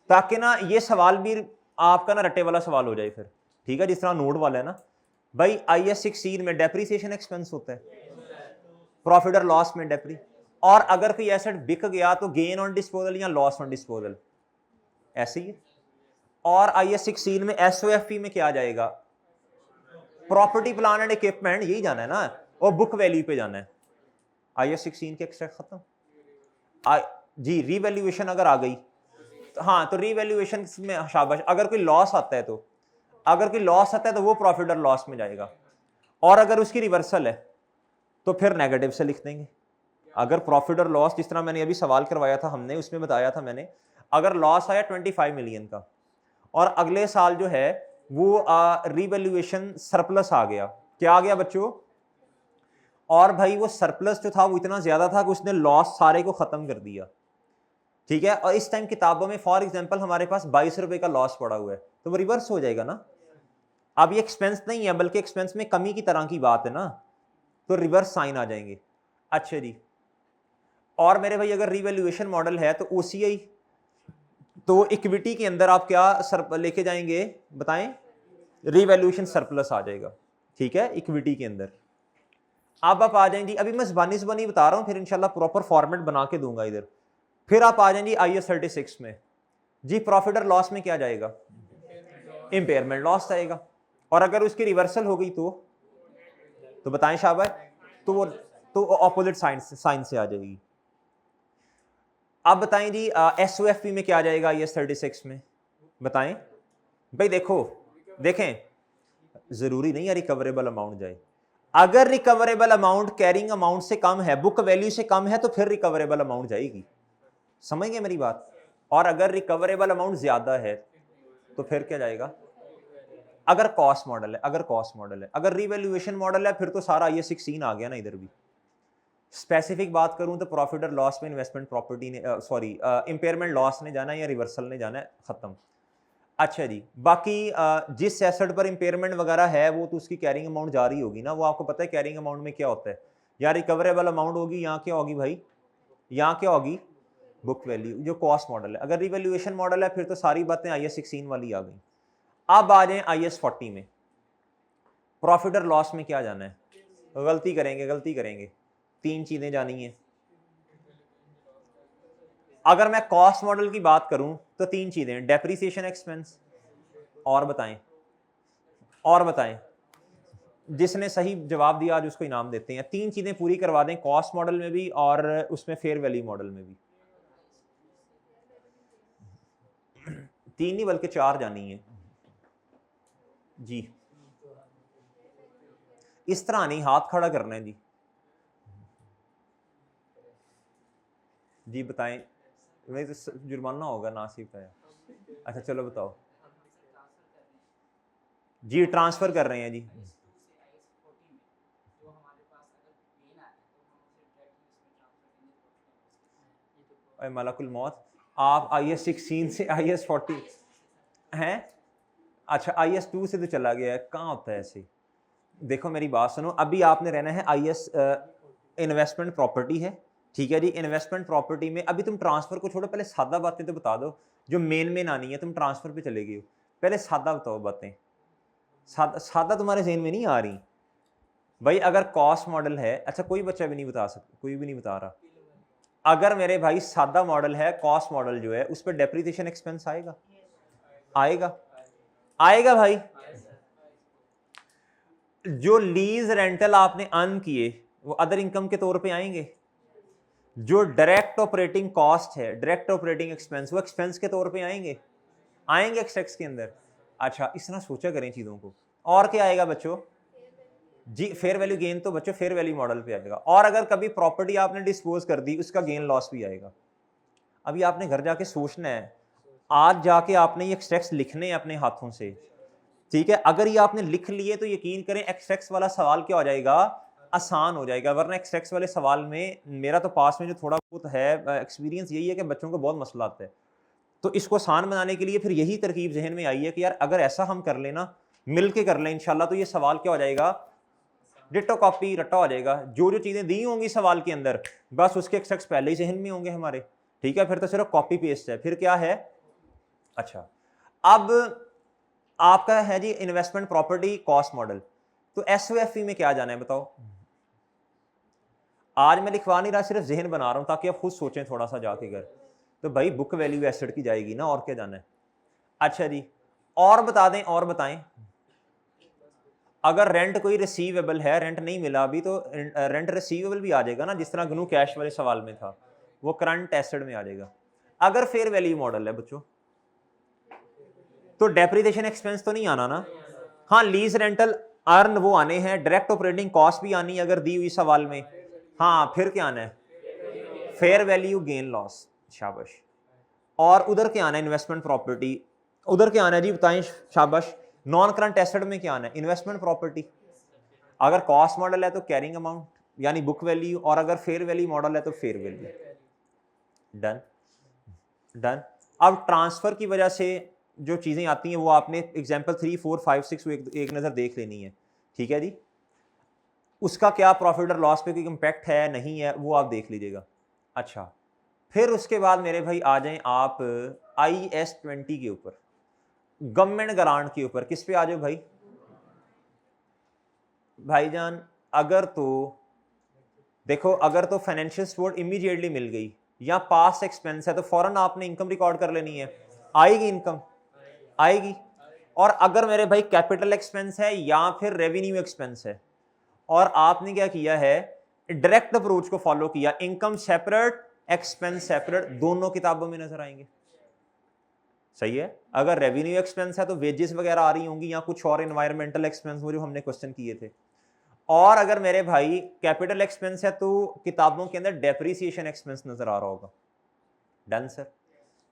ताकि ना ये सवाल भी आपका ना रट्टे वाला सवाल हो जाए फिर, ठीक है, जिस तरह नोट वाला है ना भाई। IS 16 में डेप्रीसिएशन एक्सपेंस होता है, प्रॉफिट और लॉस में डेप्री, और अगर कोई एसेट बिक गया तो गेन ऑन डिस्पोजल या लॉस ऑन डिस्पोजल, ऐसे ही है। और IS 16 में SOFE में क्या आ जाएगा, प्रॉपर्टी प्लान एंड इक्विपमेंट, यही जाना है ना, और बुक वैल्यू पे जाना है। IS 16 के एक्सट्रैक्ट खत्म। जी रीवैल्यूएशन अगर आ गई तो हाँ, तो रीवैल्यूएशन में शाबाश, अगर कोई लॉस आता है तो, वो प्रॉफिट और लॉस में जाएगा, और अगर उसकी रिवर्सल है तो फिर नेगेटिव से लिख देंगे। अगर प्रॉफिट और लॉस, जिस तरह मैंने अभी सवाल करवाया था हमने, उसमें बताया था मैंने, अगर लॉस आया 25 मिलियन का और अगले साल जो है वो रीवैल्यूएशन सरप्लस आ गया, क्या आ गया बच्चों, और भाई वो सरप्लस जो था वो इतना ज्यादा था कि उसने लॉस सारे को खत्म कर दिया, ठीक है, और इस टाइम किताबों में फॉर एग्जांपल हमारे पास 22 रुपए का लॉस पड़ा हुआ है, तो वो रिवर्स हो जाएगा ना। अब ये एक्सपेंस नहीं है बल्कि एक्सपेंस में कमी की तरह की बात है ना, तो रिवर्स साइन आ जाएंगे। अच्छा जी, और मेरे भाई अगर रिवैल्यूएशन मॉडल है तो OCI, तो इक्विटी के अंदर आप क्या लेके जाएंगे बताएं, रिवैल्यूएशन सरप्लस आ जाएगा, ठीक है, इक्विटी के अंदर। अब आप आ जाएंगे, अभी मैं जुबानी बता रहा हूं, फिर इंशाल्लाह प्रॉपर फॉर्मेट बना के दूंगा इधर। फिर आप आ जाएंगे IS 36 में जी, प्रॉफिट और लॉस में क्या जाएगा, इंपेयरमेंट लॉस जाएगा, और अगर उसकी रिवर्सल हो गई तो बताएं शाबाश, तो वो तो ऑपोजिट साइन से आ जाएगी। अब बताएं जी SOFE में क्या जाएगा IS 36 में, बताएं भाई। देखें जरूरी नहीं है रिकवरेबल अमाउंट जाए, अगर रिकवरेबल अमाउंट कैरिंग अमाउंट से कम है, बुक वैल्यू से कम है, तो फिर रिकवरेबल अमाउंट जाएगी, समझ गए मेरी बात। और अगर रिकवरेबल अमाउंट ज्यादा है तो फिर क्या जाएगा, अगर कॉस्ट मॉडल है, अगर रिवैल्यूएशन मॉडल है फिर तो सारा IS 16 आ गया ना। इधर भी स्पेसिफिक बात करूं तो प्रॉफिट और लॉस में इन्वेस्टमेंट प्रॉपर्टी ने इंपेयरमेंट लॉस ने जाना है या रिवर्सल ने जाना है, खत्म। अच्छा जी, बाकी जिस एसेट पर इंपेयरमेंट वगैरह है वो तो उसकी कैरिंग अमाउंट जारी होगी ना, वो आपको पता है कैरिंग अमाउंट में क्या होता है, या रिकवरेबल अमाउंट होगी, यहाँ क्या होगी भाई, यहाँ क्या होगी, बुक वैल्यू, जो कॉस्ट मॉडल है। अगर रिवैल्यूएशन मॉडल है फिर तो सारी बातें IS 16 वाली आ गई। अब आ जाए IS 40 में, प्रॉफिट और लॉस में क्या जाना है, गलती करेंगे, 3 चीजें जानी है। अगर मैं कॉस्ट मॉडल की बात करूं तो 3 चीजें, डेप्रीसिएशन एक्सपेंस, और बताएं, जिसने सही जवाब दिया आज उसको इनाम देते हैं। 3 चीजें पूरी करवा दें, कॉस्ट मॉडल में भी और उसमें फेयर वैल्यू मॉडल में भी। 3 नहीं बल्कि 4 जानी है जी, इस तरह नहीं, हाथ खड़ा करना है जी। जी बताएं, नहीं तो जुर्माना होगा ना सिर्फ है। अच्छा चलो बताओ जी, ट्रांसफर कर रहे हैं जी। अरे मलकुल मौत, आप IS 16 से IS 40 हैं? अच्छा IS 2 से तो चला गया है, कहाँ होता है ऐसे? देखो मेरी बात सुनो, अभी आपने रहना है IS इन्वेस्टमेंट प्रॉपर्टी है, ठीक है जी। इन्वेस्टमेंट प्रॉपर्टी में अभी तुम ट्रांसफर को छोड़ो, पहले सादा बातें तो बता दो जो मेन आनी है। तुम ट्रांसफर पे चले गए हो, पहले सादा बताओ बातें। सादा तुम्हारे ज़हन में नहीं आ रही भाई। अगर कॉस्ट मॉडल है, अच्छा कोई बच्चा भी नहीं बता सकता, कोई भी नहीं बता रहा। अगर मेरे भाई सादा मॉडल है, कॉस्ट मॉडल जो है उस पर डेप्रिसिएशन एक्सपेंस आएगा, आएगा आएगा भाई। जो लीज रेंटल आपने अर्न किए वो अदर इनकम के तौर पे आएंगे। जो डायरेक्ट ऑपरेटिंग कॉस्ट है, डायरेक्ट ऑपरेटिंग एक्सपेंस, वो एक्सपेंस के तौर पे आएंगे, आएंगे एक्सट्रैक्ट्स के अंदर। अच्छा इस तरह सोचा करें चीज़ों को। और क्या आएगा बच्चों जी? फेयर वैल्यू गेन तो बच्चों फेयर वैल्यू मॉडल पे आएगा। और अगर कभी प्रॉपर्टी आपने डिस्पोज कर दी, उसका गेन लॉस भी आएगा। अभी आपने घर जाके सोचना है, आज जाके आपने ये एक्सट्रैक्ट्स लिखने हैं अपने हाथों से, ठीक है। अगर ये आपने लिख लिए तो यकीन करें एक्सट्रैक्ट्स वाला सवाल क्या हो जाएगा, आसान हो जाएगा। वरना एक्सट्रैक्ट्स वाले सवाल में मेरा तो पास में जो थोड़ा बहुत है एक्सपीरियंस यही है कि बच्चों को बहुत मसला आता है। तो इसको आसान बनाने के लिए फिर यही तरकीब जहन में आई है कि यार अगर ऐसा हम कर लेना, मिल के कर लें इंशाल्लाह, तो ये सवाल क्या हो जाएगा, डिटो कॉपी रट्टा हो जाएगा। जो जो चीज़ें दी होंगी सवाल के अंदर, बस उसके एक्सट्रैक्ट्स पहले ही जहन में होंगे हमारे, ठीक है। फिर तो सिर्फ कॉपी पेस्ट है, फिर क्या है। अच्छा अब आपका है जी इन्वेस्टमेंट प्रॉपर्टी कॉस्ट मॉडल। तो SOFE में क्या जाना है बताओ। आज मैं लिखवा नहीं रहा, सिर्फ जहन बना रहा हूं ताकि आप खुद सोचें थोड़ा सा जाके घर। तो भाई बुक वैल्यू एसेट की जाएगी ना, और क्या जाना है। अच्छा जी और बता दें, और बताएं। अगर रेंट कोई रिसीवेबल है, रेंट नहीं मिला अभी, तो रेंट रिसीवेबल भी आ जाएगा ना, जिस तरह गनू कैश वाले सवाल में था, वो करंट एसेट में आ जाएगा। अगर फेयर वैल्यू मॉडल है बच्चों तो डेप्रिसिएशन एक्सपेंस तो नहीं आना ना। हाँ लीज रेंटल अर्न वो आने हैं, डायरेक्ट ऑपरेटिंग कॉस्ट भी आनी है अगर दी हुई सवाल में। हाँ फिर क्या आना है, फेयर वैल्यू गेन लॉस, शाबाश। और उधर क्या आना है, इन्वेस्टमेंट प्रॉपर्टी। उधर क्या आना है जी बताएं, शाबाश। नॉन करंट एसेट में क्या आना है, इन्वेस्टमेंट प्रॉपर्टी। अगर कॉस्ट मॉडल है तो कैरिंग अमाउंट यानी बुक वैल्यू, और अगर फेयर वैल्यू मॉडल है तो फेयर वैल्यू। Done done. अब ट्रांसफर की वजह से जो चीज़ें आती हैं वो आपने एग्जाम्पल 3, 4, 5, 6 एक नज़र देख लेनी है, ठीक है जी। उसका क्या प्रॉफिट और लॉस पे कोई इम्पैक्ट है नहीं है वो आप देख लीजिएगा। अच्छा फिर उसके बाद मेरे भाई आ जाएं आप IS 20 के ऊपर, गवर्नमेंट ग्रांट के ऊपर। किस पे आ जाओ भाई, भाईजान। अगर तो देखो, अगर तो फाइनेंशियल सपोर्ट इमीडिएटली मिल गई या पास एक्सपेंस है तो फौरन आपने इनकम रिकॉर्ड कर लेनी है, आएगी इनकम, आएगी। और अगर मेरे भाई कैपिटल एक्सपेंस है या फिर रेवेन्यू एक्सपेंस है और आपने क्या किया है, डायरेक्ट अप्रोच को फॉलो किया, इनकम सेपरेट एक्सपेंस सेपरेट, दोनों किताबों में नजर आएंगे, सही है। अगर रेवेन्यू एक्सपेंस है तो वेजेस वगैरह आ रही होंगी या कुछ और एनवायरमेंटल एक्सपेंस वो जो हमने क्वेश्चन किए थे। और अगर मेरे भाई कैपिटल एक्सपेंस है तो किताबों के अंदर डेप्रिसिएशन एक्सपेंस नजर आ रहा होगा। Done sir,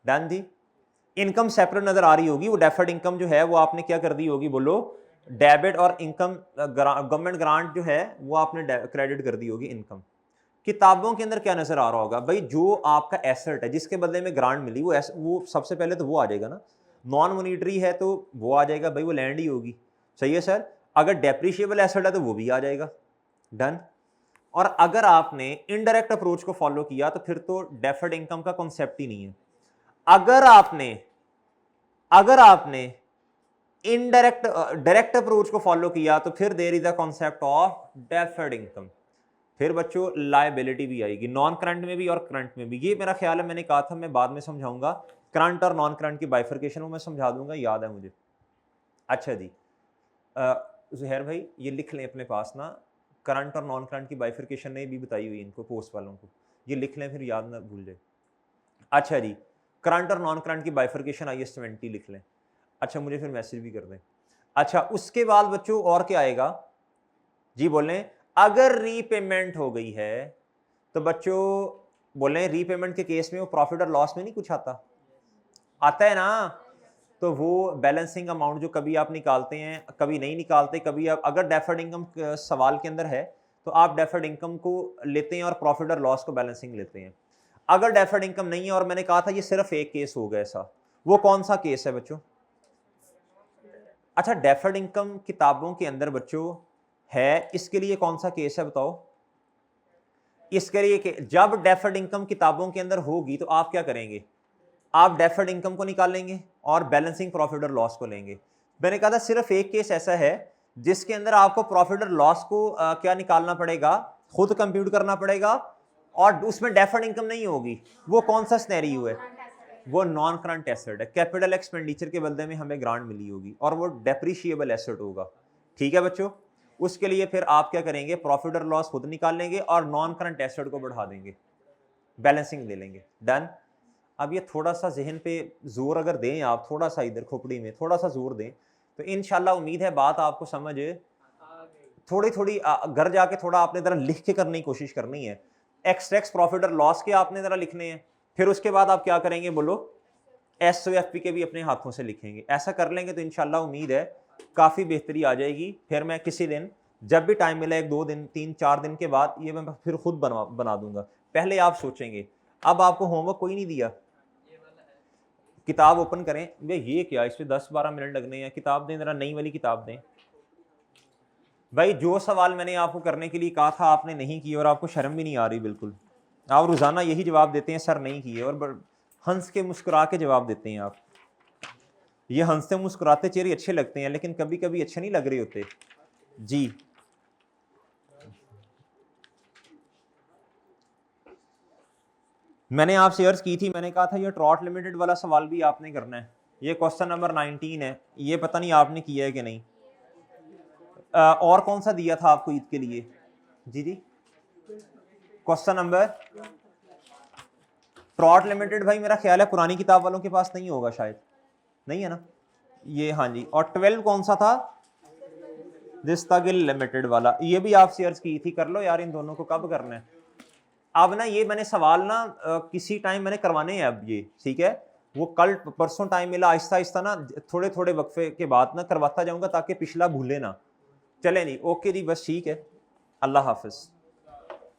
done the. Income separate नजर आ रही होगी, वो डेफर्ड इनकम जो है वो आपने क्या कर दी होगी, बोलो डेबिट, और इनकम गवर्नमेंट ग्रांट जो है वो आपने क्रेडिट कर दी होगी इनकम। किताबों के अंदर क्या नजर आ रहा होगा भाई, जो आपका एसेट है जिसके बदले में ग्रांट मिली वो सबसे पहले तो वो आ जाएगा ना। नॉन मॉनिटरी है तो वो आ जाएगा भाई, वो लैंड ही होगी, सही है सर। अगर डेप्रिशिएबल एसेट है तो वो भी आ जाएगा। डन। और अगर आपने इनडायरेक्ट अप्रोच को फॉलो किया तो फिर तो डेफर्ड इनकम का कॉन्सेप्ट ही नहीं है। अगर आपने इनडायरेक्ट डायरेक्ट अप्रोच को फॉलो किया तो फिर there is the concept of deferred income. फिर बच्चों लायबिलिटी भी आएगी, नॉन करंट में भी और करंट में भी। ये मेरा ख्याल है, मैंने कहा था मैं बाद में समझाऊंगा करंट और नॉन करंट की बाइफर्केशन, वो मैं समझा दूंगा, याद है मुझे। अच्छा जी ज़ुहैर भाई ये लिख लें अपने पास ना, करंट और नॉन करंट की बाइफर्केशन ने भी बताई हुई इनको, पोस्ट वालों को, ये लिख लें फिर याद ना भूल जाए। अच्छा जी करंट और नॉन करंट की बाइफर्केशन IS 20 लिख लें। अच्छा मुझे फिर मैसेज भी कर दें। अच्छा उसके बाद बच्चों और क्या आएगा जी, बोलें। अगर रीपेमेंट हो गई है तो बच्चों बोलें, रीपेमेंट के केस में वो प्रॉफिट और लॉस में नहीं कुछ आता, आता है ना। तो वो बैलेंसिंग अमाउंट जो कभी आप निकालते हैं कभी नहीं निकालते, कभी आप अगर डेफर्ड इनकम सवाल के अंदर है तो आप डेफर्ड इनकम को लेते हैं और प्रॉफिट और लॉस को बैलेंसिंग लेते हैं। अगर डेफर्ड इनकम नहीं है और मैंने कहा था ये सिर्फ एक केस होगा ऐसा, वो कौन सा केस है बच्चों? अच्छा, डेफर्ड इनकम किताबों के अंदर बच्चों है, इसके लिए कौन सा केस है बताओ? इसके लिए जब डेफर्ड इनकम किताबों के अंदर होगी तो आप क्या करेंगे? आप डेफर्ड इनकम को निकालेंगे और बैलेंसिंग प्रॉफिट और लॉस को लेंगे। मैंने कहा था सिर्फ एक केस ऐसा है जिसके अंदर आपको प्रॉफिट और लॉस को क्या निकालना पड़ेगा, खुद कंप्यूट करना पड़ेगा, और उसमें डेफर्ड इनकम नहीं होगी। वो कौन सा सिनेरियो है? वो नॉन करंट एसेट है, कैपिटल एक्सपेंडिचर के बदले में हमें ग्रांट मिली होगी और वो डेप्रिशिएबल एसेट होगा। ठीक है बच्चों, उसके लिए फिर आप क्या करेंगे? प्रॉफिट और लॉस खुद निकाल लेंगे और नॉन करंट एसेट को बढ़ा देंगे, बैलेंसिंग ले लेंगे। डन। अब ये थोड़ा सा जहन पे जोर अगर दें आप, थोड़ा सा इधर खोपड़ी में थोड़ा सा जोर दें तो इंशाल्लाह उम्मीद है बात आपको समझ थोड़ी थोड़ी घर जाके थोड़ा आपने जरा लिख के करने की कोशिश करनी है। एक्स प्रॉफिट और लॉस के आपने जरा लिखने हैं, फिर उसके बाद आप क्या करेंगे बोलो? SOFP के भी अपने हाथों से लिखेंगे। ऐसा कर लेंगे तो इंशाल्लाह उम्मीद है काफ़ी बेहतरी आ जाएगी। फिर मैं किसी दिन जब भी टाइम मिला 1-2 दिन 3-4 दिन के बाद ये मैं फिर खुद बना दूंगा। पहले आप सोचेंगे। अब आपको होमवर्क कोई नहीं दिया, किताब ओपन करें। वे ये क्या, इस पर 10-12 मिनट लगने हैं। किताब दें जरा, नई वाली किताब दें भाई। जो सवाल मैंने आपको करने के लिए कहा था आपने नहीं किए और आपको शर्म भी नहीं आ रही बिल्कुल। आप रोज़ाना यही जवाब देते हैं सर नहीं किए, और हंस के मुस्कुरा के जवाब देते हैं आप। ये हंसते मुस्कुराते चेहरे अच्छे लगते हैं लेकिन कभी कभी अच्छे नहीं लग रहे होते जी। मैंने आपसे अर्ज की थी, मैंने कहा था ये ट्रॉट लिमिटेड वाला सवाल भी आपने करना है। ये क्वेश्चन नंबर 19 है, ये पता नहीं आपने किया है कि नहीं। और कौन सा दिया था आपको ईद के लिए? जी क्वेश्चन नंबर ट्रॉट लिमिटेड भाई मेरा ख्याल है पुरानी किताब वालों के पास नहीं होगा, शायद नहीं है ना ये। हाँ जी। और 12 कौन सा था? दिस्तागिल लिमिटेड वाला। ये भी आपसे अर्ज की थी, कर लो यार। इन दोनों को कब करना है? अब ना ये मैंने सवाल ना किसी टाइम मैंने करवाने हैं अब ये, ठीक है। वो कल परसों टाइम मिला, आहिस्ता आहिस्ता ना थोड़े थोड़े वक्फे के बाद ना करवाता जाऊंगा ताकि पिछला भूले ना। चले नहीं, ओके जी, बस ठीक है। अल्लाह हाफिज।